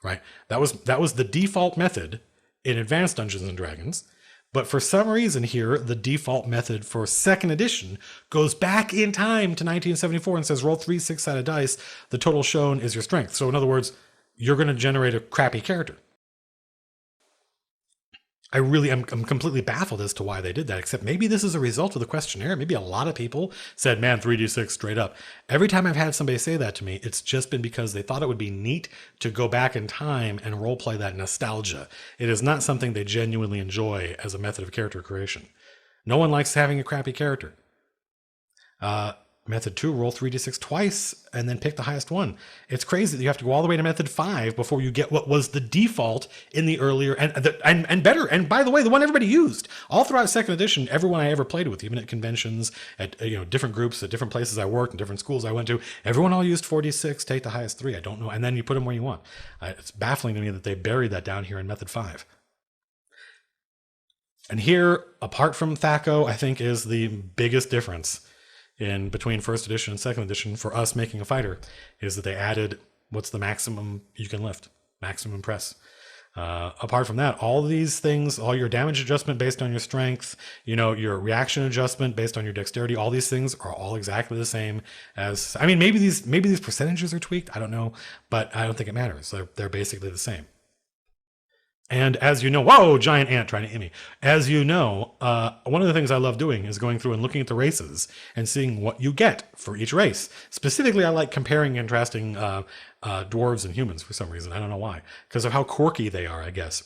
Right. That was the default method in advanced Dungeons and Dragons. But for some reason here, the default method for 2nd edition goes back in time to 1974 and says roll 3 6-sided dice. The total shown is your strength. So in other words, you're going to generate a crappy character. I'm completely baffled as to why they did that, except maybe this is a result of the questionnaire. Maybe a lot of people said, man, 3d6 straight up. Every time I've had somebody say that to me, it's just been because they thought it would be neat to go back in time and roleplay that nostalgia. It is not something they genuinely enjoy as a method of character creation. No one likes having a crappy character. Method 2, roll 3d6 twice and then pick the highest one. It's crazy that you have to go all the way to method 5 before you get what was the default in the earlier and better. And by the way, the one everybody used all throughout 2nd edition. Everyone I ever played with, even at conventions, at different groups, at different places I worked, and different schools I went to, everyone all used 4d6. Take the highest 3. I don't know, and then you put them where you want. It's baffling to me that they buried that down here in method 5. And here, apart from THAC0, I think is the biggest difference in between 1st edition and 2nd edition for us making a fighter is that they added what's the maximum you can lift, maximum press. Apart from that, all these things, all your damage adjustment based on your strength, your reaction adjustment based on your dexterity, all these things are all exactly the same as, I mean, maybe these percentages are tweaked. I don't know, but I don't think it matters. They're basically the same. And as you know, whoa, giant ant trying to hit me. As you know, one of the things I love doing is going through and looking at the races and seeing what you get for each race. Specifically, I like comparing and contrasting dwarves and humans for some reason. I don't know why. Because of how quirky they are, I guess.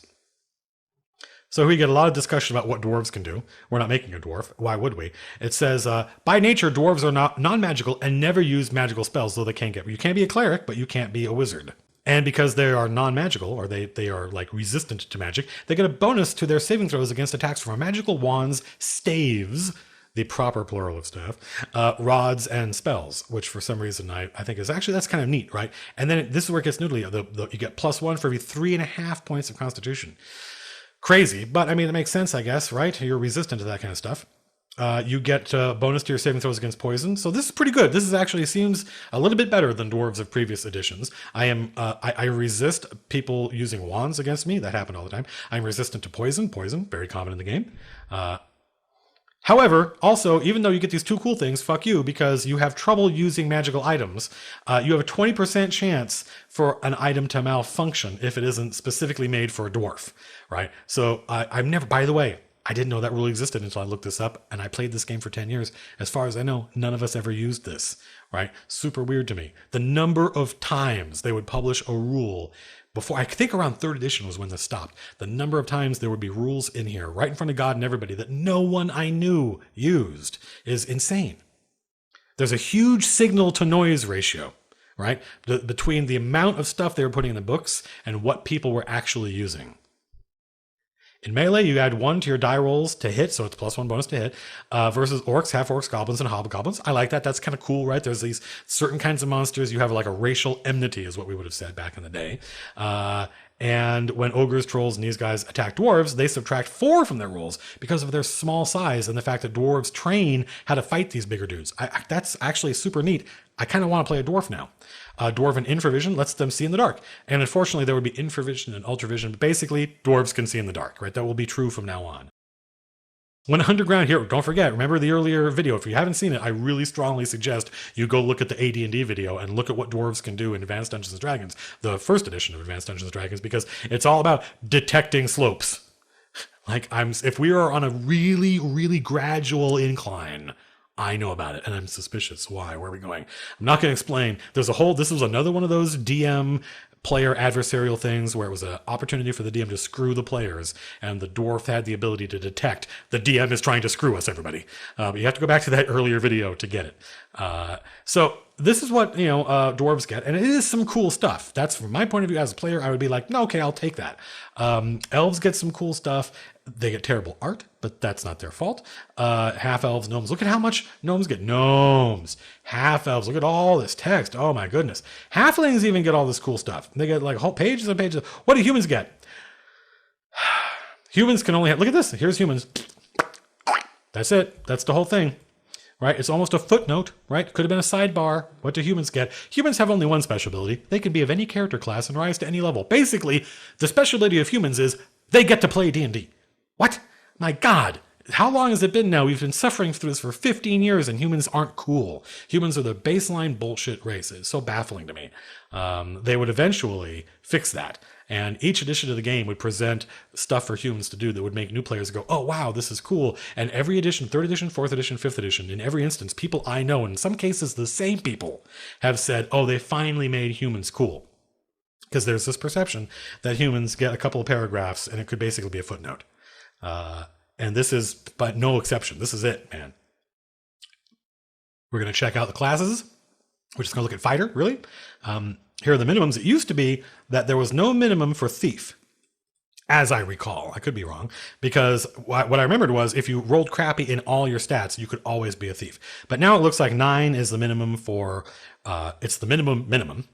So we get a lot of discussion about what dwarves can do. We're not making a dwarf. Why would we? It says, by nature, dwarves are not non-magical and never use magical spells, though they can get. You can't be a cleric, but you can't be a wizard. And because they are non-magical, or they are like resistant to magic, they get a bonus to their saving throws against attacks from magical wands, staves, the proper plural of staff, rods, and spells, which for some reason I think is actually, that's kind of neat, right? And then this is where it gets noodly. You get +1 for every 3.5 points of constitution. Crazy, but I mean, it makes sense, I guess, right? You're resistant to that kind of stuff. You get bonus to your saving throws against poison. So this is pretty good. This is actually seems a little bit better than dwarves of previous editions. I resist people using wands against me. That happened all the time. I'm resistant to poison. Poison, very common in the game. However, also, even though you get these 2 cool things, fuck you, because you have trouble using magical items. You have a 20% chance for an item to malfunction if it isn't specifically made for a dwarf, right? So I've never, by the way, I didn't know that rule existed until I looked this up, and I played this game for 10 years. As far as I know, none of us ever used this, right? Super weird to me. The number of times they would publish a rule before, I think around 3rd edition was when this stopped. The number of times there would be rules in here, right in front of God and everybody, that no one I knew used is insane. There's a huge signal to noise ratio, right? Between the amount of stuff they were putting in the books and what people were actually using. In melee, you add 1 to your die rolls to hit, so it's +1 bonus to hit, versus orcs, half-orcs, goblins, and hobgoblins. I like that. That's kind of cool, right? There's these certain kinds of monsters. You have like a racial enmity, is what we would have said back in the day. And when ogres, trolls, and these guys attack dwarves, they subtract 4 from their rolls because of their small size and the fact that dwarves train how to fight these bigger dudes. That's actually super neat. I kind of want to play a dwarf now. Dwarven infravision lets them see in the dark. And unfortunately, there would be infravision and ultravision, but basically, dwarves can see in the dark, right? That will be true from now on. When underground hero, don't forget, remember the earlier video. If you haven't seen it, I really strongly suggest you go look at the AD&D video and look at what dwarves can do in Advanced Dungeons & Dragons, the first edition of Advanced Dungeons & Dragons, because it's all about detecting slopes. Like, if we are on a really, really gradual incline, I know about it, and I'm suspicious. Why? Where are we going? I'm not going to explain. This was another one of those DM player adversarial things where it was an opportunity for the DM to screw the players, and the dwarf had the ability to detect the DM is trying to screw us, everybody. But you have to go back to that earlier video to get it. So this is what, dwarves get, and it is some cool stuff. That's from my point of view as a player, I would be like, no, okay, I'll take that. Elves get some cool stuff. They get terrible art, but that's not their fault. Half-elves, gnomes. Look at how much gnomes get. Gnomes. Half-elves. Look at all this text. Oh, my goodness. Halflings even get all this cool stuff. They get like whole pages and pages. What do humans get? Humans can only have... Look at this. Here's humans. That's it. That's the whole thing. Right? It's almost a footnote, right? Could have been a sidebar. What do humans get? Humans have only one special ability. They can be of any character class and rise to any level. Basically, the special ability of humans is they get to play D&D. What? My God. How long has it been now? We've been suffering through this for 15 years and humans aren't cool. Humans are the baseline bullshit race. It's so baffling to me. They would eventually fix that. And each edition of the game would present stuff for humans to do that would make new players go, oh, wow, this is cool. And every edition, 3rd edition, 4th edition, 5th edition, in every instance, people I know, in some cases the same people, have said, oh, they finally made humans cool. Because there's this perception that humans get a couple of paragraphs and it could basically be a footnote. And this is, but no exception. This is it, man. We're going to check out the classes. We're just going to look at fighter, really. Here are the minimums. It used to be that there was no minimum for thief, as I recall. I could be wrong, because what I remembered was if you rolled crappy in all your stats, you could always be a thief. But now it looks like 9 is the minimum for, it's the minimum.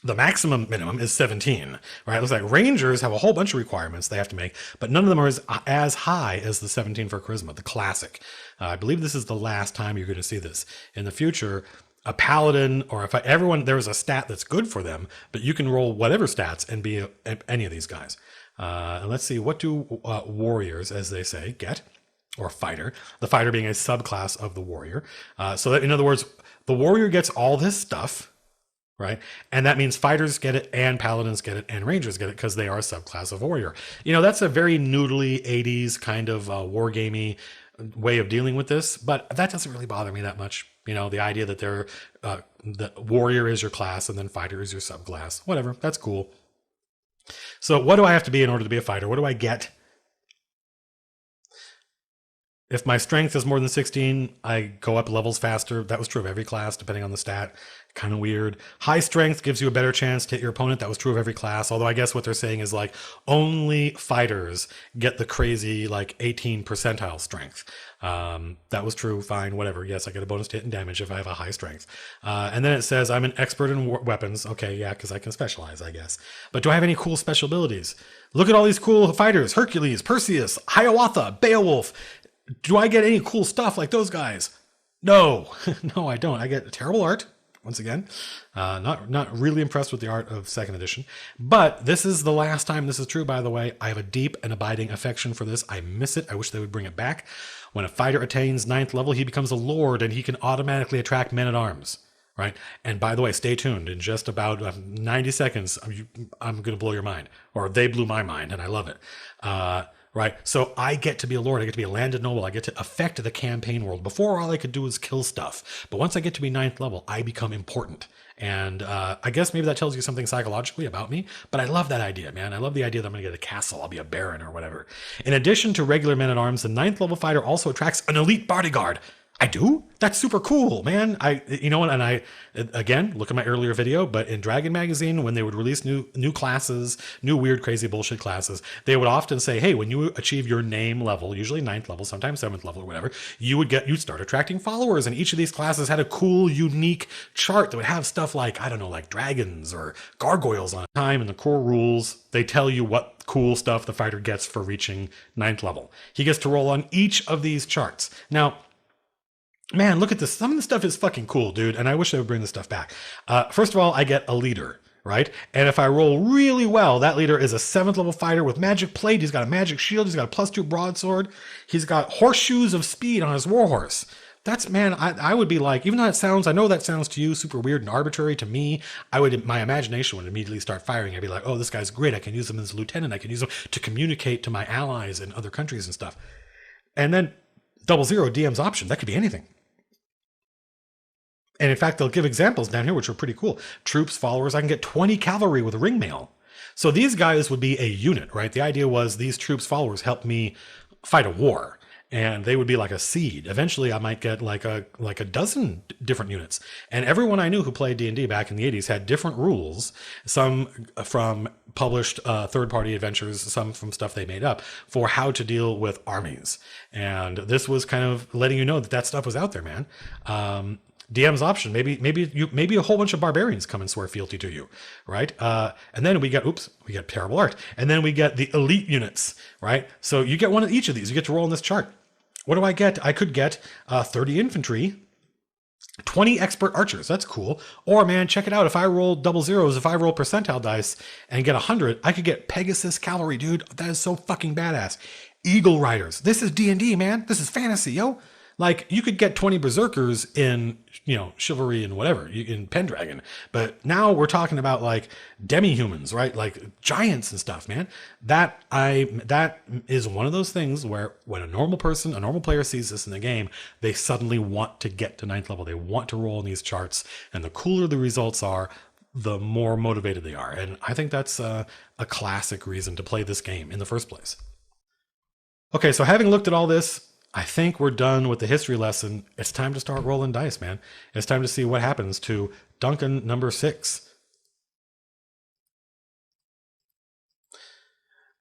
The maximum minimum is 17, right? It looks like Rangers have a whole bunch of requirements they have to make, but none of them are as high as the 17 for Charisma, the classic. I believe this is the last time you're going to see this. In the future, a Paladin, or if there is a stat that's good for them, but you can roll whatever stats and be any of these guys. And let's see, what do warriors, as they say, get? Or fighter. The fighter being a subclass of the warrior. So that, in other words, the warrior gets all this stuff, right? And that means fighters get it, and paladins get it, and rangers get it, because they are a subclass of warrior. That's a very noodly 80s kind of wargamey way of dealing with this, but that doesn't really bother me that much. The idea that the warrior is your class and then fighter is your subclass. Whatever, that's cool. So what do I have to be in order to be a fighter? What do I get? If my strength is more than 16, I go up levels faster. That was true of every class, depending on the stat. Kind of weird. High strength gives you a better chance to hit your opponent. That was true of every class. Although I guess what they're saying is like only fighters get the crazy like 18 percentile strength. That was true. Fine. Whatever. Yes, I get a bonus to hit and damage if I have a high strength. And then it says I'm an expert in weapons. Okay. Yeah. Cause I can specialize, I guess. But do I have any cool special abilities? Look at all these cool fighters. Hercules, Perseus, Hiawatha, Beowulf. Do I get any cool stuff like those guys? No, no, I don't. I get terrible art. Once again, not really impressed with the art of 2nd edition, but this is the last time this is true, by the way. I have a deep and abiding affection for this. I miss it. I wish they would bring it back. When a fighter attains 9th level, he becomes a lord and he can automatically attract men-at-arms, right? And by the way, stay tuned. In just about 90 seconds, I'm going to blow your mind, or they blew my mind, and I love it. Right? So I get to be a lord. I get to be a landed noble. I get to affect the campaign world. Before, all I could do was kill stuff. But once I get to be 9th level, I become important. And I guess maybe that tells you something psychologically about me. But I love that idea, man. I love the idea that I'm going to get a castle. I'll be a baron or whatever. In addition to regular men-at-arms, the 9th level fighter also attracts an elite bodyguard. I do? That's super cool, man. You know what? And I, again, look at my earlier video, but in Dragon Magazine, when they would release new classes, new weird, crazy bullshit classes, they would often say, hey, when you achieve your name level, usually 9th level, sometimes 7th level or whatever, you'd start attracting followers. And each of these classes had a cool, unique chart that would have stuff like, I don't know, like dragons or gargoyles on time. And the core rules, they tell you what cool stuff the fighter gets for reaching 9th level. He gets to roll on each of these charts. Now, man, look at this. Some of the stuff is fucking cool, dude. And I wish they would bring this stuff back. First of all, I get a leader, right? And if I roll really well, that leader is a 7th level fighter with magic plate. He's got a magic shield. He's got a +2 broadsword. He's got horseshoes of speed on his warhorse. That's, man, I would be like, even though I know that sounds to you super weird and arbitrary, to me, my imagination would immediately start firing. I'd be like, oh, this guy's great. I can use him as a lieutenant. I can use him to communicate to my allies in other countries and stuff. And then 00, DM's option. That could be anything. And in fact, they'll give examples down here, which are pretty cool. Troops, followers, I can get 20 cavalry with ring mail. So these guys would be a unit, right? The idea was these troops, followers help me fight a war. And they would be like a seed. Eventually, I might get like a dozen different units. And everyone I knew who played D&D back in the 80s had different rules. Some from published third-party adventures, some from stuff they made up for how to deal with armies. And this was kind of letting you know that stuff was out there, man. DM's option. Maybe a whole bunch of barbarians come and swear fealty to you, right? And then we get terrible art. And then we get the elite units, right? So you get one of each of these. You get to roll on this chart. What do I get? I could get 30 infantry, 20 expert archers. That's cool. Or, man, check it out. If I roll 00s, if I roll percentile dice and get 100, I could get Pegasus cavalry, dude. That is so fucking badass. Eagle riders. This is D&D, man. This is fantasy, yo. Like, you could get 20 berserkers in, chivalry and whatever, in Pendragon. But now we're talking about, like, demi-humans, right? Like, giants and stuff, man. That is one of those things where when a normal player sees this in the game, they suddenly want to get to 9th level. They want to roll in these charts. And the cooler the results are, the more motivated they are. And I think that's a classic reason to play this game in the first place. Okay, so having looked at all this, I think we're done with the history lesson. It's time to start rolling dice, man. It's time to see what happens to Duncan number 6.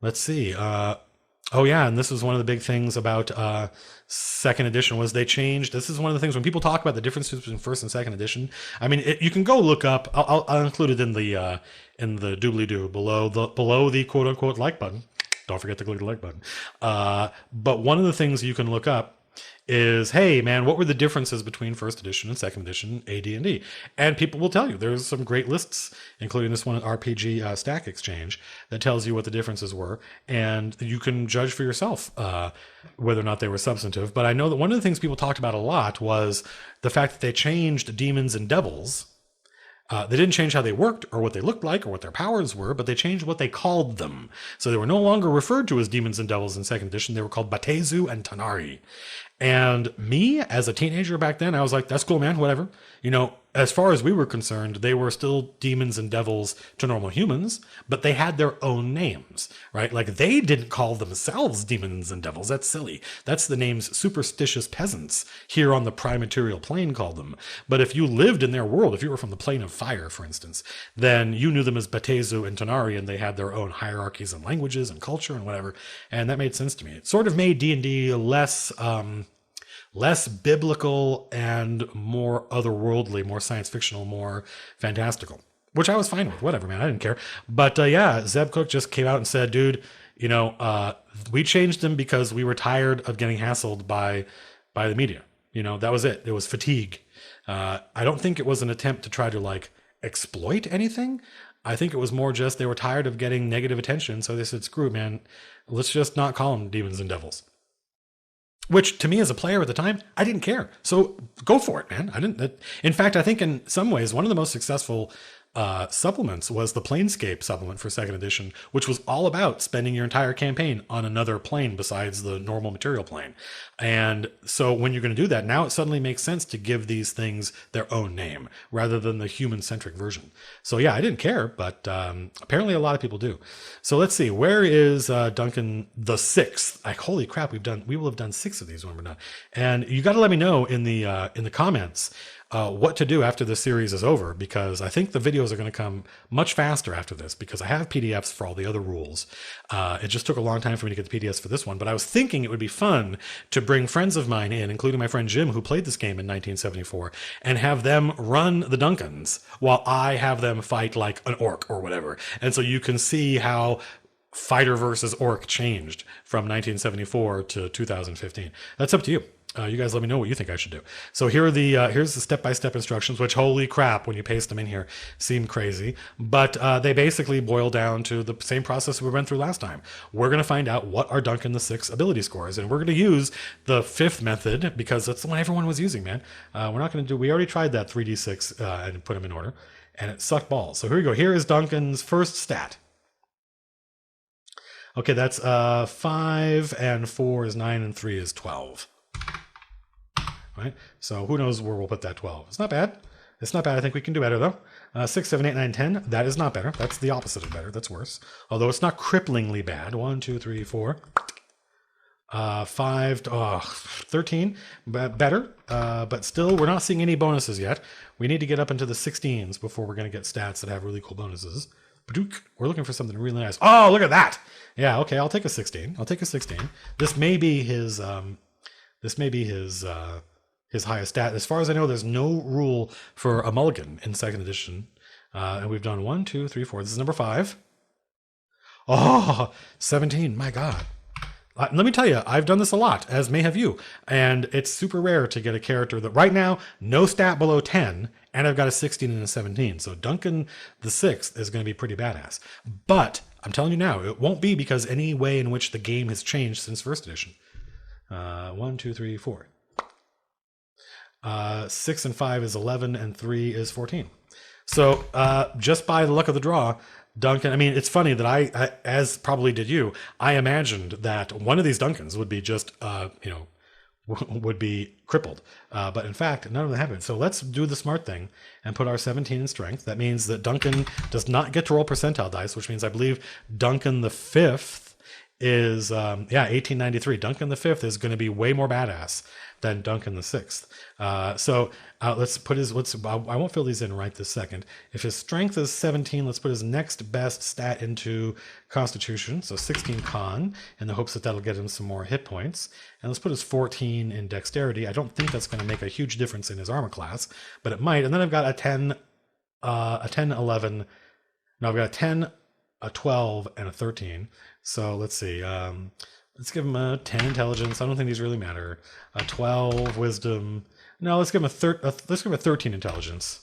Let's see. Oh yeah, and this was one of the big things about second edition was they changed. This is one of the things when people talk about the differences between first and second edition. I mean, you can go look up. I'll include it in the doobly-doo below the quote unquote like button. Don't forget to click the like button. But one of the things you can look up is, hey, man, what were the differences between first edition and second edition AD&D? And people will tell you. There's some great lists, including this one at RPG Stack Exchange, that tells you what the differences were. And you can judge for yourself whether or not they were substantive. But I know that one of the things people talked about a lot was the fact that they changed demons and devils. They didn't change how they worked or what they looked like or what their powers were, but they changed what they called them. So they were no longer referred to as demons and devils in second edition. They were called Batezu and Tanari. And me, as a teenager back then, I was like, that's cool, man, whatever. As far as we were concerned, they were still demons and devils to normal humans, but they had their own names, right? Like, they didn't call themselves demons and devils. That's silly. That's the names superstitious peasants here on the prime material plane called them. But if you lived in their world, if you were from the plane of fire, for instance, then you knew them as Batezu and Tanari, and they had their own hierarchies and languages and culture and whatever. And that made sense to me. It sort of made D&D less biblical and more otherworldly, more science fictional, more fantastical, which I was fine with. Whatever, man. I didn't care. But yeah, Zeb Cook just came out and said, dude, we changed them because we were tired of getting hassled by the media. That was it. It was fatigue. I don't think it was an attempt to try to exploit anything. I think it was more just they were tired of getting negative attention. So they said, screw it, man. Let's just not call them demons and devils. Which, to me as a player at the time, I didn't care. So go for it, man. In fact, I think in some ways, one of the most successful supplements was the Planescape supplement for second edition, which was all about spending your entire campaign on another plane besides the normal material plane. And so when you're going to do that, now it suddenly makes sense to give these things their own name rather than the human-centric version. So yeah, I didn't care, but apparently a lot of people do. So let's see, where is Duncan the Sixth? Like, holy crap, we will have done 6 of these when we're done. And you got to let me know in the comments what to do after the series is over, because I think the videos are going to come much faster after this because I have PDFs for all the other rules. It just took a long time for me to get the PDFs for this one, but I was thinking it would be fun to bring friends of mine in, including my friend Jim, who played this game in 1974, and have them run the Duncans while I have them fight like an orc or whatever. And so you can see how fighter versus orc changed from 1974 to 2015. That's up to you. You guys let me know what you think I should do. So here are here's the step-by-step instructions, which, holy crap, when you paste them in here, seem crazy. But they basically boil down to the same process we went through last time. We're going to find out what are Duncan the Sixth ability scores, and we're going to use the 5th method because that's the one everyone was using, man. We're not going to do, we already tried that 3d6 and put them in order, and it sucked balls. So here we go. Here is Duncan's first stat. Okay, that's 5 and 4 is 9 and 3 is 12. Right? So who knows where we'll put that 12. It's not bad. It's not bad. I think we can do better, though. 6, 7, 8, 9, 10. That is not better. That's the opposite of better. That's worse. Although it's not cripplingly bad. 1, 2, 3, 4. 5, 13. Better. But still, we're not seeing any bonuses yet. We need to get up into the 16s before we're going to get stats that have really cool bonuses. We're looking for something really nice. Oh, look at that. Yeah, okay, I'll take a 16. I'll take a 16. This may be his his highest stat. As far as I know, there's no rule for a mulligan in second edition. And we've done 1, 2, 3, 4. This is number 5. Oh, 17. My God. Let me tell you, I've done this a lot, as may have you. And it's super rare to get a character that right now, no stat below 10, and I've got a 16 and a 17. So Duncan the Sixth is going to be pretty badass. But I'm telling you now, it won't be because any way in which the game has changed since first edition. 1, 2, 3, 4. 6 and 5 is 11, and 3 is 14. So just by the luck of the draw, Duncan, I mean, it's funny that I, as probably did you, I imagined that one of these Duncans would be just, would be crippled. But in fact, none of that happened. So let's do the smart thing and put our 17 in strength. That means that Duncan does not get to roll percentile dice, which means I believe Duncan the Fifth is, 1893. Duncan the Fifth is going to be way more badass than Duncan the Sixth. Let's put his, I won't fill these in right this second. If his strength is 17, let's put his next best stat into Constitution. So 16 Con, in the hopes that that'll get him some more hit points. And let's put his 14 in Dexterity. I don't think that's going to make a huge difference in his armor class, but it might. And then I've got a 10, 11. No, I've got a 10, a 12, and a 13. So let's see. Let's give him a 10 intelligence. I don't think these really matter. A 12 wisdom. No, let's give him let's give him a 13 intelligence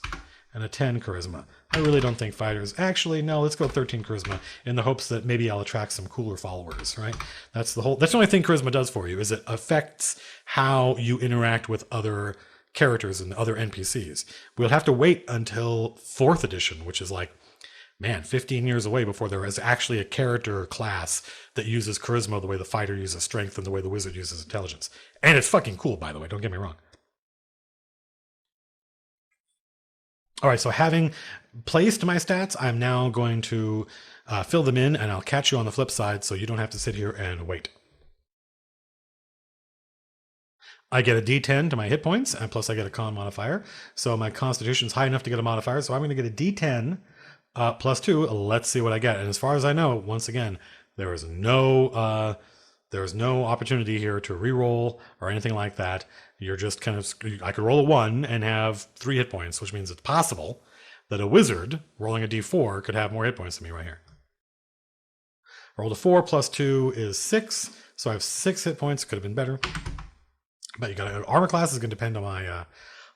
and a 10 charisma. I really don't think fighters. Actually, no, let's go 13 charisma in the hopes that maybe I'll attract some cooler followers, right? That's the only thing charisma does for you, is it affects how you interact with other characters and other NPCs. We'll have to wait until 4th edition, which is like, man, 15 years away before there is actually a character class that uses charisma the way the fighter uses strength and the way the wizard uses intelligence. And it's fucking cool, by the way, don't get me wrong. All right, so having placed my stats, I'm now going to fill them in, and I'll catch you on the flip side so you don't have to sit here and wait. I get a D10 to my hit points, and plus I get a con modifier. So my constitution is high enough to get a modifier, so I'm going to get a D10 plus 2. Let's see what I get. And as far as I know, once again, there is no opportunity here to reroll or anything like that. You're just kind of, I could roll a 1 and have 3 hit points, which means it's possible that a wizard rolling a D4 could have more hit points than me right here. I rolled a 4 plus 2 is 6, so I have 6 hit points. Could have been better, but you got armor class is going to depend on my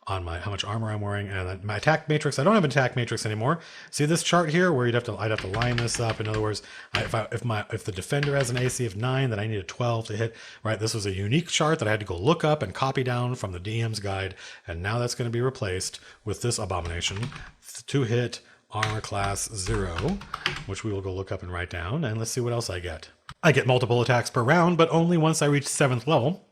how much armor I'm wearing, and my attack matrix. I don't have an attack matrix anymore. See this chart here where I'd have to line this up. In other words, if the defender has an AC of 9, then I need a 12 to hit. Right, this was a unique chart that I had to go look up and copy down from the DM's guide, and now that's going to be replaced with this abomination. 2 hit armor class 0, which we will go look up and write down, and let's see what else I get. I get multiple attacks per round, but only once I reach 7th level.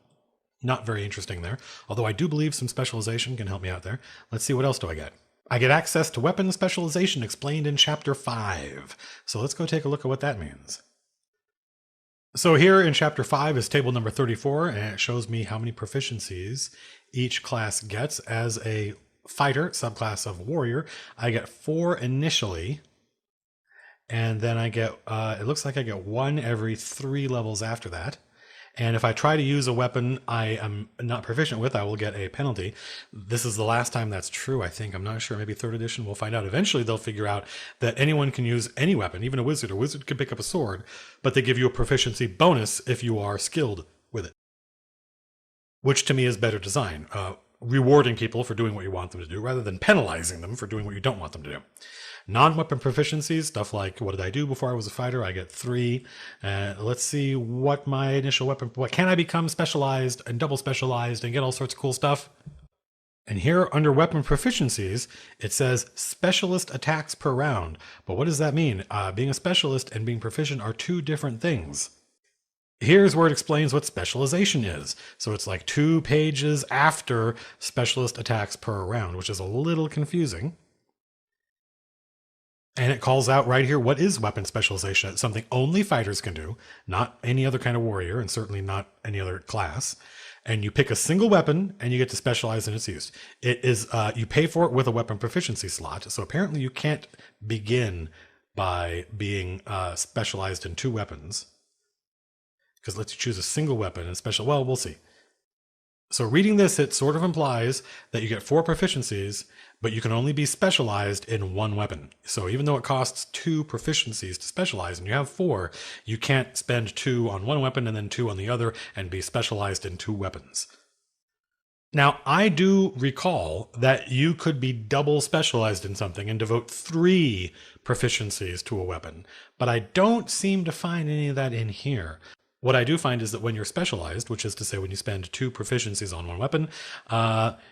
Not very interesting there, although I do believe some specialization can help me out there. Let's see, what else do I get? I get access to weapon specialization explained in Chapter 5. So let's go take a look at what that means. So here in Chapter 5 is table number 34, and it shows me how many proficiencies each class gets. As a fighter, subclass of warrior, I get 4 initially, and then I get, it looks like I get 1 every 3 levels after that. And if I try to use a weapon I am not proficient with, I will get a penalty. This is the last time that's true, I think. I'm not sure. Maybe 3rd edition. We'll find out. Eventually, they'll figure out that anyone can use any weapon, even a wizard. A wizard can pick up a sword, but they give you a proficiency bonus if you are skilled with it, which to me is better design. Rewarding people for doing what you want them to do rather than penalizing them for doing what you don't want them to do. Non-weapon proficiencies, stuff like what did I do before I was a fighter? I get 3. Let's see what my initial weapon, what can I become specialized and double specialized and get all sorts of cool stuff. And here under weapon proficiencies, it says specialist attacks per round. But what does that mean? Being a specialist and being proficient are 2 different things. Here's where it explains what specialization is. So it's like 2 pages after specialist attacks per round, which is a little confusing. And it calls out right here, what is weapon specialization? It's something only fighters can do, not any other kind of warrior, and certainly not any other class. And you pick a single weapon, and you get to specialize in its use. It is, you pay for it with a weapon proficiency slot. So apparently you can't begin by being specialized in 2 weapons, because it lets you choose a single weapon and special. Well, we'll see. So reading this, it sort of implies that you get 4 proficiencies, but you can only be specialized in 1 weapon. So even though it costs 2 proficiencies to specialize and you have 4, you can't spend 2 on 1 weapon and then 2 on the other and be specialized in 2 weapons. Now, I do recall that you could be double specialized in something and devote 3 proficiencies to a weapon, but I don't seem to find any of that in here. What I do find is that when you're specialized, which is to say when you spend 2 proficiencies on 1 weapon,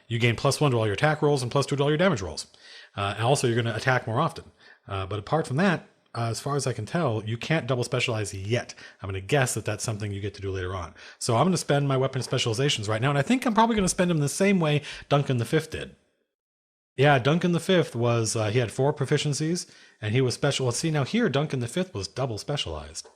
you gain +1 to all your attack rolls and +2 to all your damage rolls. And also you're going to attack more often. But apart from that, as far as I can tell, you can't double specialize yet. I'm going to guess that that's something you get to do later on. So I'm going to spend my weapon specializations right now, and I think I'm probably going to spend them the same way Duncan the Fifth did. Yeah, Duncan the Fifth was, he had 4 proficiencies, and he was special. Let's see, now here Duncan the Fifth was double specialized.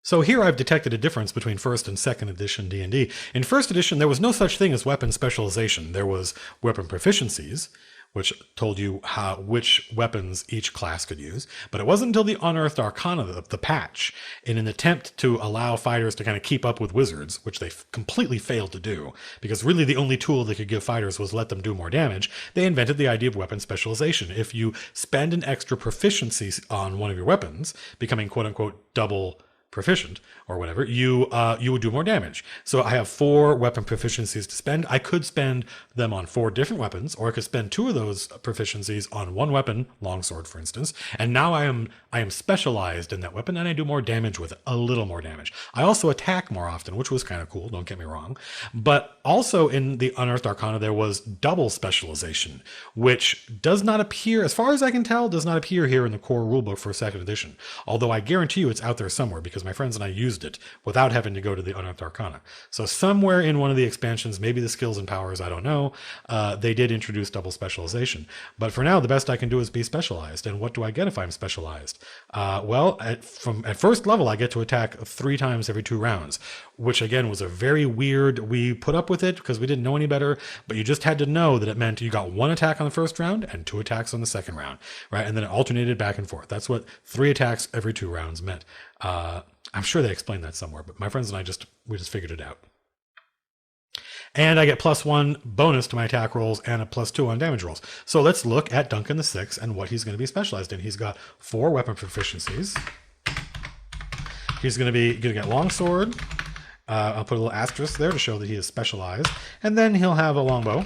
So here I've detected a difference between 1st and 2nd edition D&D. In 1st edition, there was no such thing as weapon specialization. There was weapon proficiencies, which told you which weapons each class could use. But it wasn't until the Unearthed Arcana, the patch, in an attempt to allow fighters to kind of keep up with wizards, which they completely failed to do, because really the only tool they could give fighters was let them do more damage, they invented the idea of weapon specialization. If you spend an extra proficiency on one of your weapons, becoming quote-unquote double proficient or whatever, you would do more damage. So I have 4 weapon proficiencies to spend. I could spend them on 4 different weapons, or I could spend 2 of those proficiencies on 1 weapon, longsword for instance, and now I am specialized in that weapon and I do more damage with it, a little more damage. I also attack more often, which was kind of cool, don't get me wrong. But also in the Unearthed Arcana there was double specialization, which does not appear, as far as I can tell, does not appear here in the core rulebook for 2nd edition. Although I guarantee you it's out there somewhere, because my friends and I used it without having to go to the Unearthed Arcana. So somewhere in one of the expansions, maybe the skills and powers, I don't know, they did introduce double specialization. But for now, the best I can do is be specialized. And what do I get if I'm specialized? Well, at 1st level, I get to attack 3 times every 2 rounds, which again was a very weird, we put up with it because we didn't know any better, but you just had to know that it meant you got 1 attack on the 1st round and 2 attacks on the 2nd round, right? And then it alternated back and forth. That's what 3 attacks every 2 rounds meant. I'm sure they explained that somewhere, but my friends and I we just figured it out. And I get +1 bonus to my attack rolls and a +2 on damage rolls. So let's look at Duncan the Sixth and what he's going to be specialized in. He's got 4 weapon proficiencies. He's going to get longsword. I'll put a little asterisk there to show that he is specialized. And then he'll have a longbow,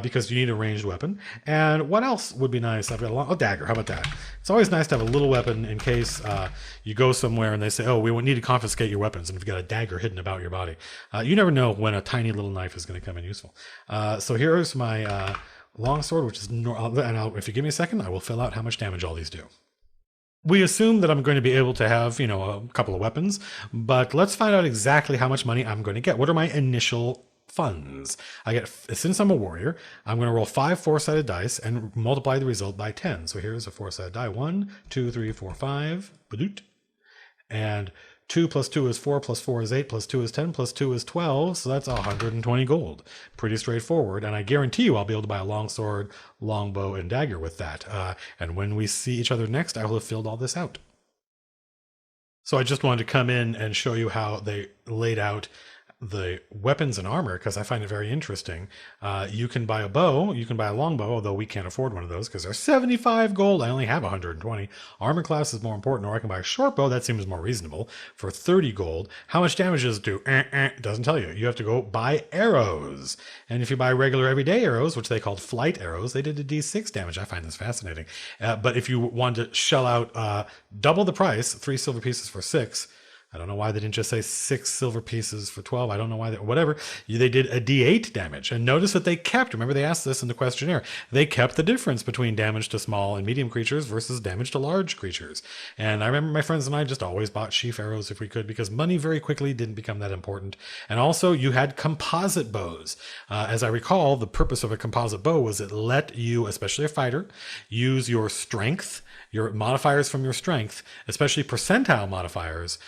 because you need a ranged weapon. And what else would be nice? I've got a dagger. How about that? It's always nice to have a little weapon in case you go somewhere and they say, oh, we need to confiscate your weapons, and if you've got a dagger hidden about your body. You never know when a tiny little knife is going to come in useful. So here's my longsword, which is, if you give me a second, I will fill out how much damage all these do. We assume that I'm going to be able to have, a couple of weapons, but let's find out exactly how much money I'm going to get. What are my initial funds? Since I'm a warrior, I'm going to roll 5 4-sided dice and multiply the result by 10. So here's a 4-sided die. 1, 2, 3, 4, 5. And 2 plus 2 is 4, plus 4 is 8, plus 2 is 10, plus 2 is 12. So that's 120 gold. Pretty straightforward. And I guarantee you I'll be able to buy a longsword, longbow, and dagger with that. And when we see each other next, I will have filled all this out. So I just wanted to come in and show you how they laid out the weapons and armor, because I find it very interesting. You can buy a bow, you can buy a longbow, although we can't afford one of those because they're 75 gold. I only have 120. Armor class is more important, or I can buy a short bow. That seems more reasonable for 30 gold. How much damage does it do? It doesn't tell you. You have to go buy arrows. And if you buy regular everyday arrows, which they called flight arrows, they did a d6 damage. I find this fascinating. But if you want to shell out double the price, 3 silver pieces for 6, I don't know why they didn't just say 6 silver pieces for 12. I don't know why whatever. They did a d8 damage. And notice that they kept, remember they asked this in the questionnaire, they kept the difference between damage to small and medium creatures versus damage to large creatures. And I remember my friends and I just always bought sheaf arrows if we could, because money very quickly didn't become that important. And also you had composite bows. As I recall, the purpose of a composite bow was it let you, especially a fighter, use your strength, your modifiers from your strength, especially percentile modifiers.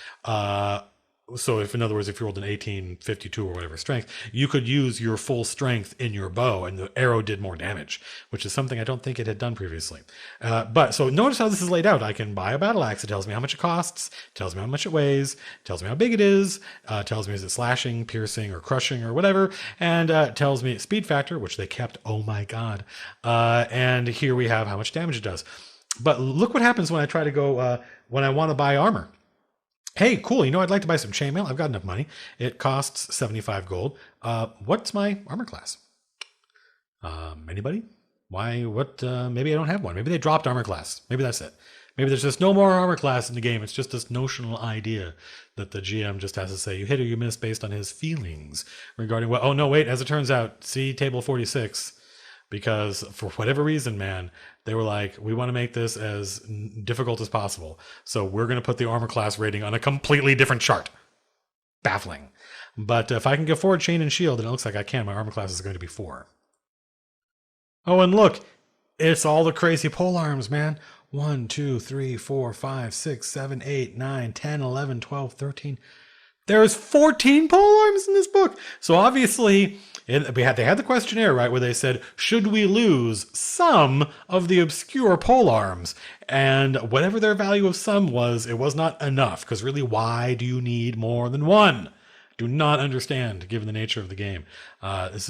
So if, in other words, if you rolled an 18, 52 or whatever strength, you could use your full strength in your bow and the arrow did more damage, which is something I don't think it had done previously. But so notice how this is laid out. I can buy a battle axe. It tells me how much it costs, tells me how much it weighs, tells me how big it is, tells me is it slashing, piercing, or crushing or whatever, and tells me speed factor, which they kept. Oh my God. And here we have how much damage it does. But look what happens when I try to go, when I want to buy armor. Hey, cool. I'd like to buy some chainmail. I've got enough money. It costs 75 gold. What's my armor class? Anybody? Why? What? Maybe I don't have one. Maybe they dropped armor class. Maybe that's it. Maybe there's just no more armor class in the game. It's just this notional idea that the GM just has to say you hit or you miss based on his feelings regarding what. Oh, no, wait. As it turns out, see table 46. Because for whatever reason, man, they were like, we want to make this as difficult as possible. So we're going to put the armor class rating on a completely different chart. Baffling. But if I can get forward, chain, and shield, and it looks like I can, my armor class is going to be 4. Oh, and look, it's all the crazy pole arms, man. 1, 2, 3, 4, 5, 6, 7, 8, 9, 10, 11, 12, 13. There's 14 pole arms in this book. So obviously, they had the questionnaire, right, where they said, should we lose some of the obscure pole arms? And whatever their value of some was, it was not enough. Because really, why do you need more than one? Do not understand, given the nature of the game. I guess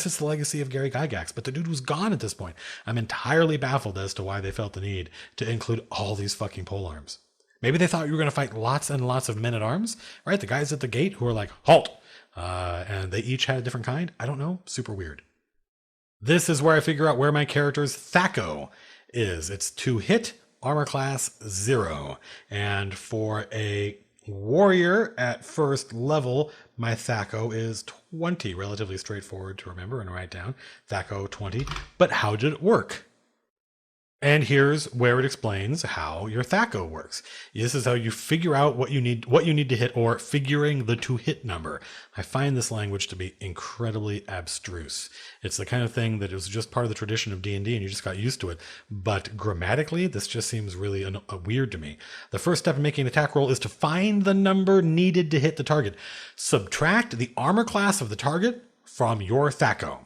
it's the legacy of Gary Gygax, but the dude was gone at this point. I'm entirely baffled as to why they felt the need to include all these fucking pole arms. Maybe they thought you were going to fight lots and lots of men-at-arms, right? The guys at the gate who are like, halt! And they each had a different kind. I don't know. Super weird. This is where I figure out where my character's THAC0 is. It's 2 hit, armor class 0. And for a warrior at first level, my THAC0 is 20. Relatively straightforward to remember and write down. THAC0 20. But how did it work? And here's where it explains how your THAC0 works. This is how you figure out what you need to hit, or figuring the to-hit number. I find this language to be incredibly abstruse. It's the kind of thing that is just part of the tradition of D&D, and you just got used to it. But grammatically, this just seems really weird to me. The first step in making an attack roll is to find the number needed to hit the target. Subtract the armor class of the target from your THAC0,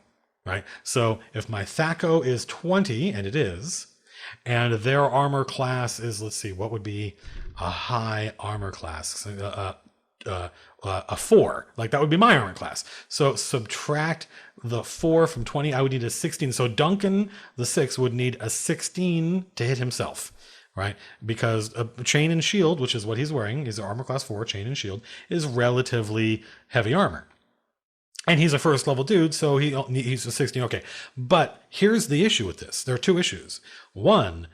right? So if my THAC0 is 20, and it is, and their armor class is, let's see, what would be a high armor class? A 4. Like, that would be my armor class. So subtract the 4 from 20. I would need a 16. So Duncan, the 6, would need a 16 to hit himself, right? Because a chain and shield, which is what he's wearing, his armor class 4, chain and shield, is relatively heavy armor. And he's a first level dude, so he's a 16. Okay. But here's the issue with this. There are 2 issues. One,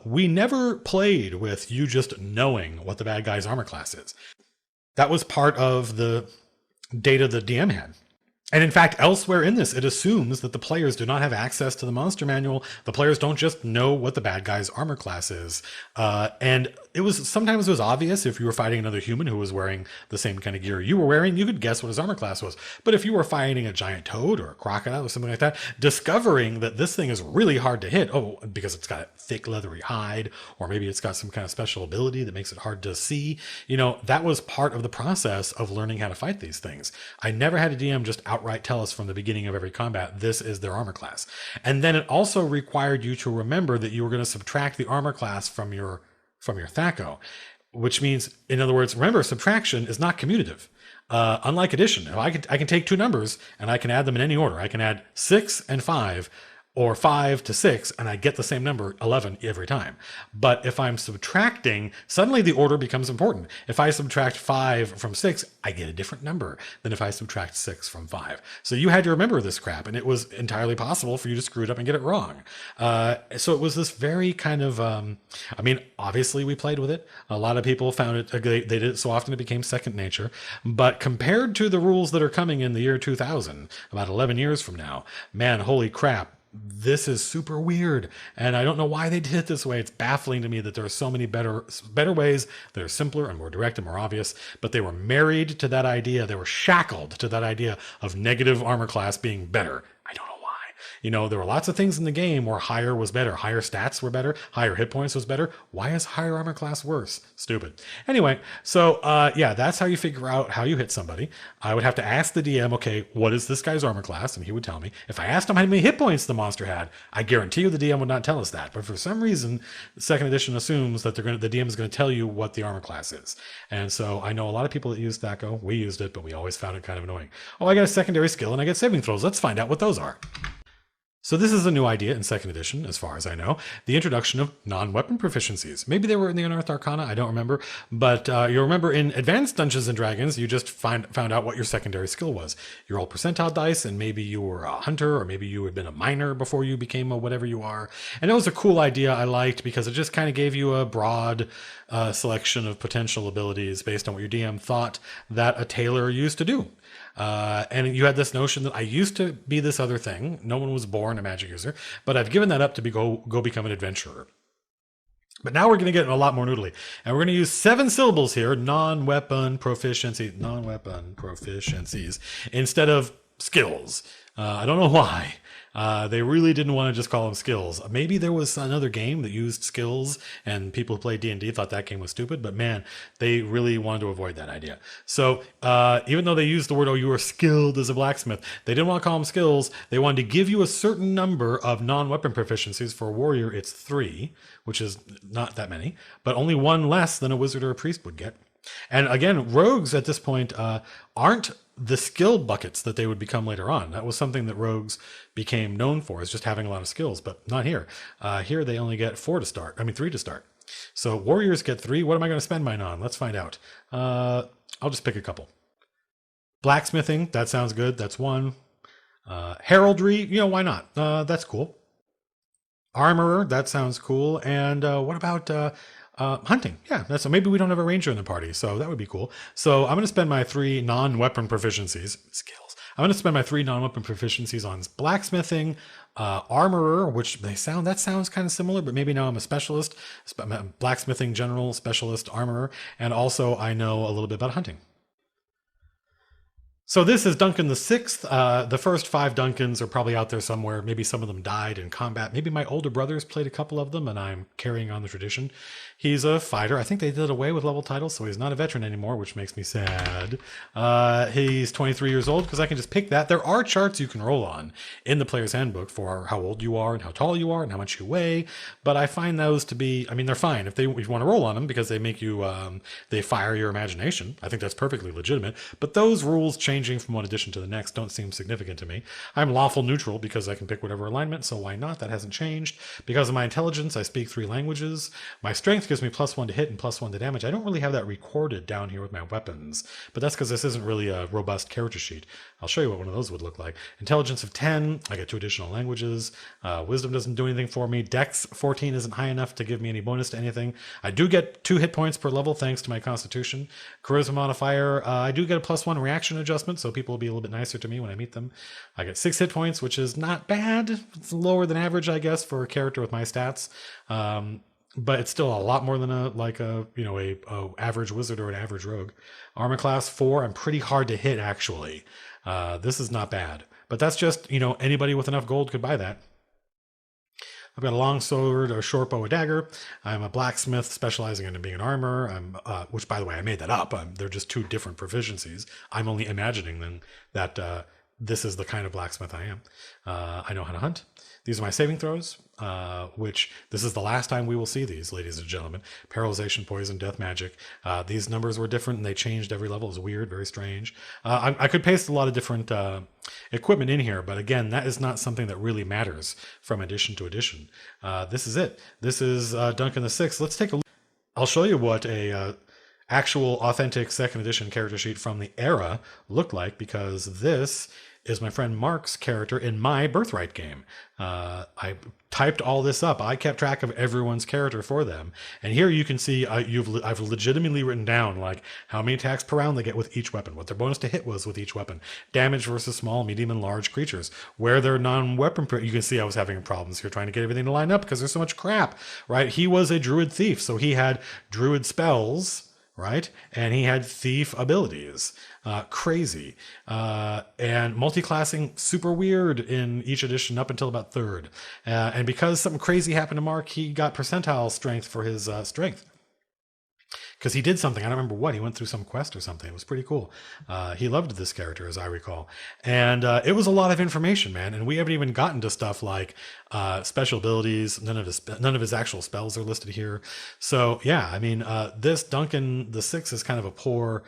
we never played with you just knowing what the bad guy's armor class is. That was part of the data the DM had. And in fact, elsewhere in this, it assumes that the players do not have access to the monster manual. The players don't just know what the bad guy's armor class is. And sometimes it was obvious if you were fighting another human who was wearing the same kind of gear you were wearing, you could guess what his armor class was. But if you were fighting a giant toad or a crocodile or something like that, discovering that this thing is really hard to hit, because it's got a thick leathery hide, or maybe it's got some kind of special ability that makes it hard to see, that was part of the process of learning how to fight these things. I never had a DM just outright tell us from the beginning of every combat, this is their armor class. And then it also required you to remember that you were going to subtract the armor class from your THAC0, which means, in other words, remember, subtraction is not commutative. Unlike addition, I can take two numbers and I can add them in any order. I can add 6 and 5, or 5 to 6, and I get the same number, 11, every time. But if I'm subtracting, suddenly the order becomes important. If I subtract 5 from 6, I get a different number than if I subtract 6 from 5. So you had to remember this crap, and it was entirely possible for you to screw it up and get it wrong. So it was this very kind of, obviously we played with it. A lot of people found it, they did it so often it became second nature. But compared to the rules that are coming in the year 2000, about 11 years from now, man, holy crap. This is super weird, and I don't know why they did it this way. It's baffling to me that there are so many better ways that are simpler and more direct and more obvious, but they were married to that idea. They were shackled to that idea of negative armor class being better. I don't know why. There were lots of things in the game where higher was better. Higher stats were better. Higher hit points was better. Why is higher armor class worse? Stupid. Anyway, so that's how you figure out how you hit somebody. I would have to ask the DM, okay, what is this guy's armor class? And he would tell me. If I asked him how many hit points the monster had, I guarantee you the DM would not tell us that. But for some reason, the second edition assumes that the DM is going to tell you what the armor class is. And so I know a lot of people that use THAC0. We used it, but we always found it kind of annoying. Oh, I got a secondary skill and I get saving throws. Let's find out what those are. So this is a new idea in second edition, as far as I know, the introduction of non-weapon proficiencies. Maybe they were in the Unearthed Arcana, I don't remember. But you'll remember in Advanced Dungeons & Dragons, you just found out what your secondary skill was. You roll percentile dice, and maybe you were a hunter, or maybe you had been a miner before you became a whatever you are. And it was a cool idea I liked, because it just kind of gave you a broad selection of potential abilities based on what your DM thought that a tailor used to do. And you had this notion that I used to be this other thing. No one was born a magic user, but I've given that up to go become an adventurer. But now we're going to get a lot more noodly. And we're going to use 7 syllables here, non-weapon proficiencies, instead of skills. I don't know why. They really didn't want to just call them skills. Maybe there was another game that used skills and people who played D&D thought that game was stupid, but man, they really wanted to avoid that idea. So even though they used the word, you are skilled as a blacksmith, they didn't want to call them skills. They wanted to give you a certain number of non-weapon proficiencies. For a warrior, it's 3, which is not that many, but only 1 less than a wizard or a priest would get. And again, rogues at this point aren't the skill buckets that they would become later on. That was something that rogues became known for, is just having a lot of skills, but not here. Here they only get 3 to start. So warriors get 3. What am I going to spend mine on? Let's find out. I'll just pick a couple. Blacksmithing, that sounds good. That's 1. Heraldry, why not? That's cool. Armorer, that sounds cool. And what about hunting? Yeah, maybe we don't have a ranger in the party, so that would be cool. So I'm going to spend my 3 non-weapon proficiencies, skills. I'm going to spend my 3 non-weapon proficiencies on blacksmithing, armorer, which that sounds kind of similar, but maybe now I'm a specialist, blacksmithing general, specialist, armorer, and also I know a little bit about hunting. So this is Duncan the 6th. The first 5 Duncans are probably out there somewhere. Maybe some of them died in combat. Maybe my older brothers played a couple of them, and I'm carrying on the tradition. He's a fighter. I think they did away with level titles, so he's not a veteran anymore, which makes me sad. He's 23 years old, because I can just pick that. There are charts you can roll on in the player's handbook for how old you are and how tall you are and how much you weigh, but I find those to be, they're fine if you want to roll on them, because they make you, they fire your imagination. I think that's perfectly legitimate, but those rules changing from one edition to the next don't seem significant to me. I'm lawful neutral because I can pick whatever alignment, so why not? That hasn't changed. Because of my intelligence, I speak 3 languages. My strength gives me +1 to hit and +1 to damage. I don't really have that recorded down here with my weapons, but that's because this isn't really a robust character sheet. I'll show you what one of those would look like. Intelligence of 10, I get 2 additional languages. Wisdom doesn't do anything for me. Dex 14 isn't high enough to give me any bonus to anything. I do get 2 hit points per level thanks to my constitution. Charisma modifier, I do get a +1 reaction adjustment, adjustment, so people will be a little bit nicer to me when I meet them. I get 6 hit points, which is not bad. It's lower than average, I guess, for a character with my stats. But it's still a lot more than a average wizard or an average rogue. Armor class 4, I'm pretty hard to hit, actually. This is not bad. But that's just, anybody with enough gold could buy that. I've got a long sword, a short bow, a dagger. I'm a blacksmith specializing in being an armor. Which, by the way, I made that up. They're just 2 different proficiencies. I'm only imagining then that this is the kind of blacksmith I am. I know how to hunt. These are my saving throws, which this is the last time we will see these, ladies and gentlemen. Paralyzation, poison, death, magic. These numbers were different and they changed every level. It was weird, very strange. I could paste a lot of different equipment in here, but again, that is not something that really matters from edition to edition. This is it. This is Duncan the Sixth. Let's take a look. I'll show you what a actual authentic 2nd edition character sheet from the era looked like, because this is my friend Mark's character in my Birthright game. I typed all this up. I kept track of everyone's character for them. And here you can see I've legitimately written down like how many attacks per round they get with each weapon, what their bonus to hit was with each weapon, damage versus small, medium, and large creatures, where their non-weapon. You can see I was having problems here trying to get everything to line up because there's so much crap, right? He was a druid thief, so he had druid spells, right? And he had thief abilities. Crazy. And multi-classing, super weird in each edition up until about 3rd. And because something crazy happened to Mark, he got percentile strength for his strength. Because he did something, I don't remember what, he went through some quest or something. It was pretty cool. He loved this character, as I recall. And it was a lot of information, man. And we haven't even gotten to stuff like special abilities. None of his actual spells are listed here. So yeah, I mean, this Duncan the Sixth is kind of a poor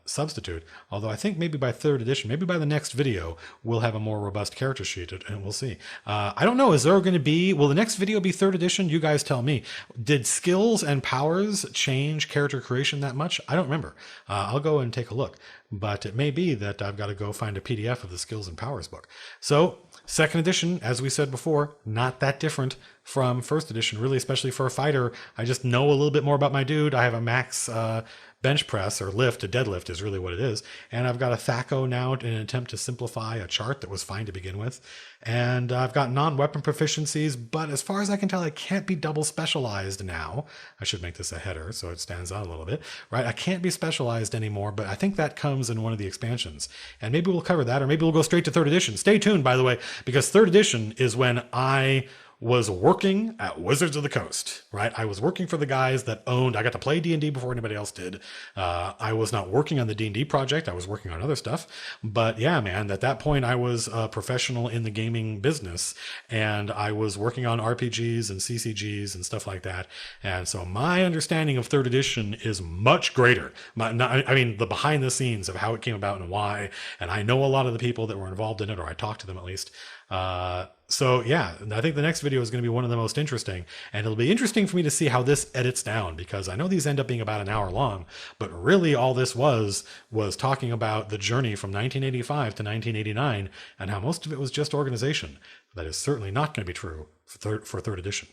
substitute. Although I think maybe by 3rd edition, maybe by the next video, we'll have a more robust character sheet, and we'll see. I don't know, is there going to be, will the next video be 3rd edition? You guys tell me. Did skills and powers change character creation that much? I don't remember. I'll go and take a look. But it may be that I've got to go find a PDF of the skills and powers book. So 2nd edition, as we said before, not that different from 1st edition, really, especially for a fighter. I just know a little bit more about my dude. I have a max bench press or lift, a deadlift is really what it is. And I've got a THAC0 now in an attempt to simplify a chart that was fine to begin with. And I've got non-weapon proficiencies, but as far as I can tell, I can't be double specialized now. I should make this a header so it stands out a little bit, right? I can't be specialized anymore, but I think that comes in one of the expansions. And maybe we'll cover that, or maybe we'll go straight to 3rd edition. Stay tuned, by the way, because 3rd edition is when I was working at Wizards of the Coast, right? I was working for the guys that owned, I got to play D&D before anybody else did. I was not working on the D&D project. I was working on other stuff. But yeah, man, at that point I was a professional in the gaming business, and I was working on RPGs and CCGs and stuff like that. And so my understanding of 3rd edition is much greater. I mean, the behind the scenes of how it came about and why. And I know a lot of the people that were involved in it, or I talked to them at least. So yeah, I think the next video is going to be one of the most interesting, and it'll be interesting for me to see how this edits down, because I know these end up being about an hour long, but really all this was talking about the journey from 1985 to 1989 and how most of it was just organization. That is certainly not going to be true for 3rd edition.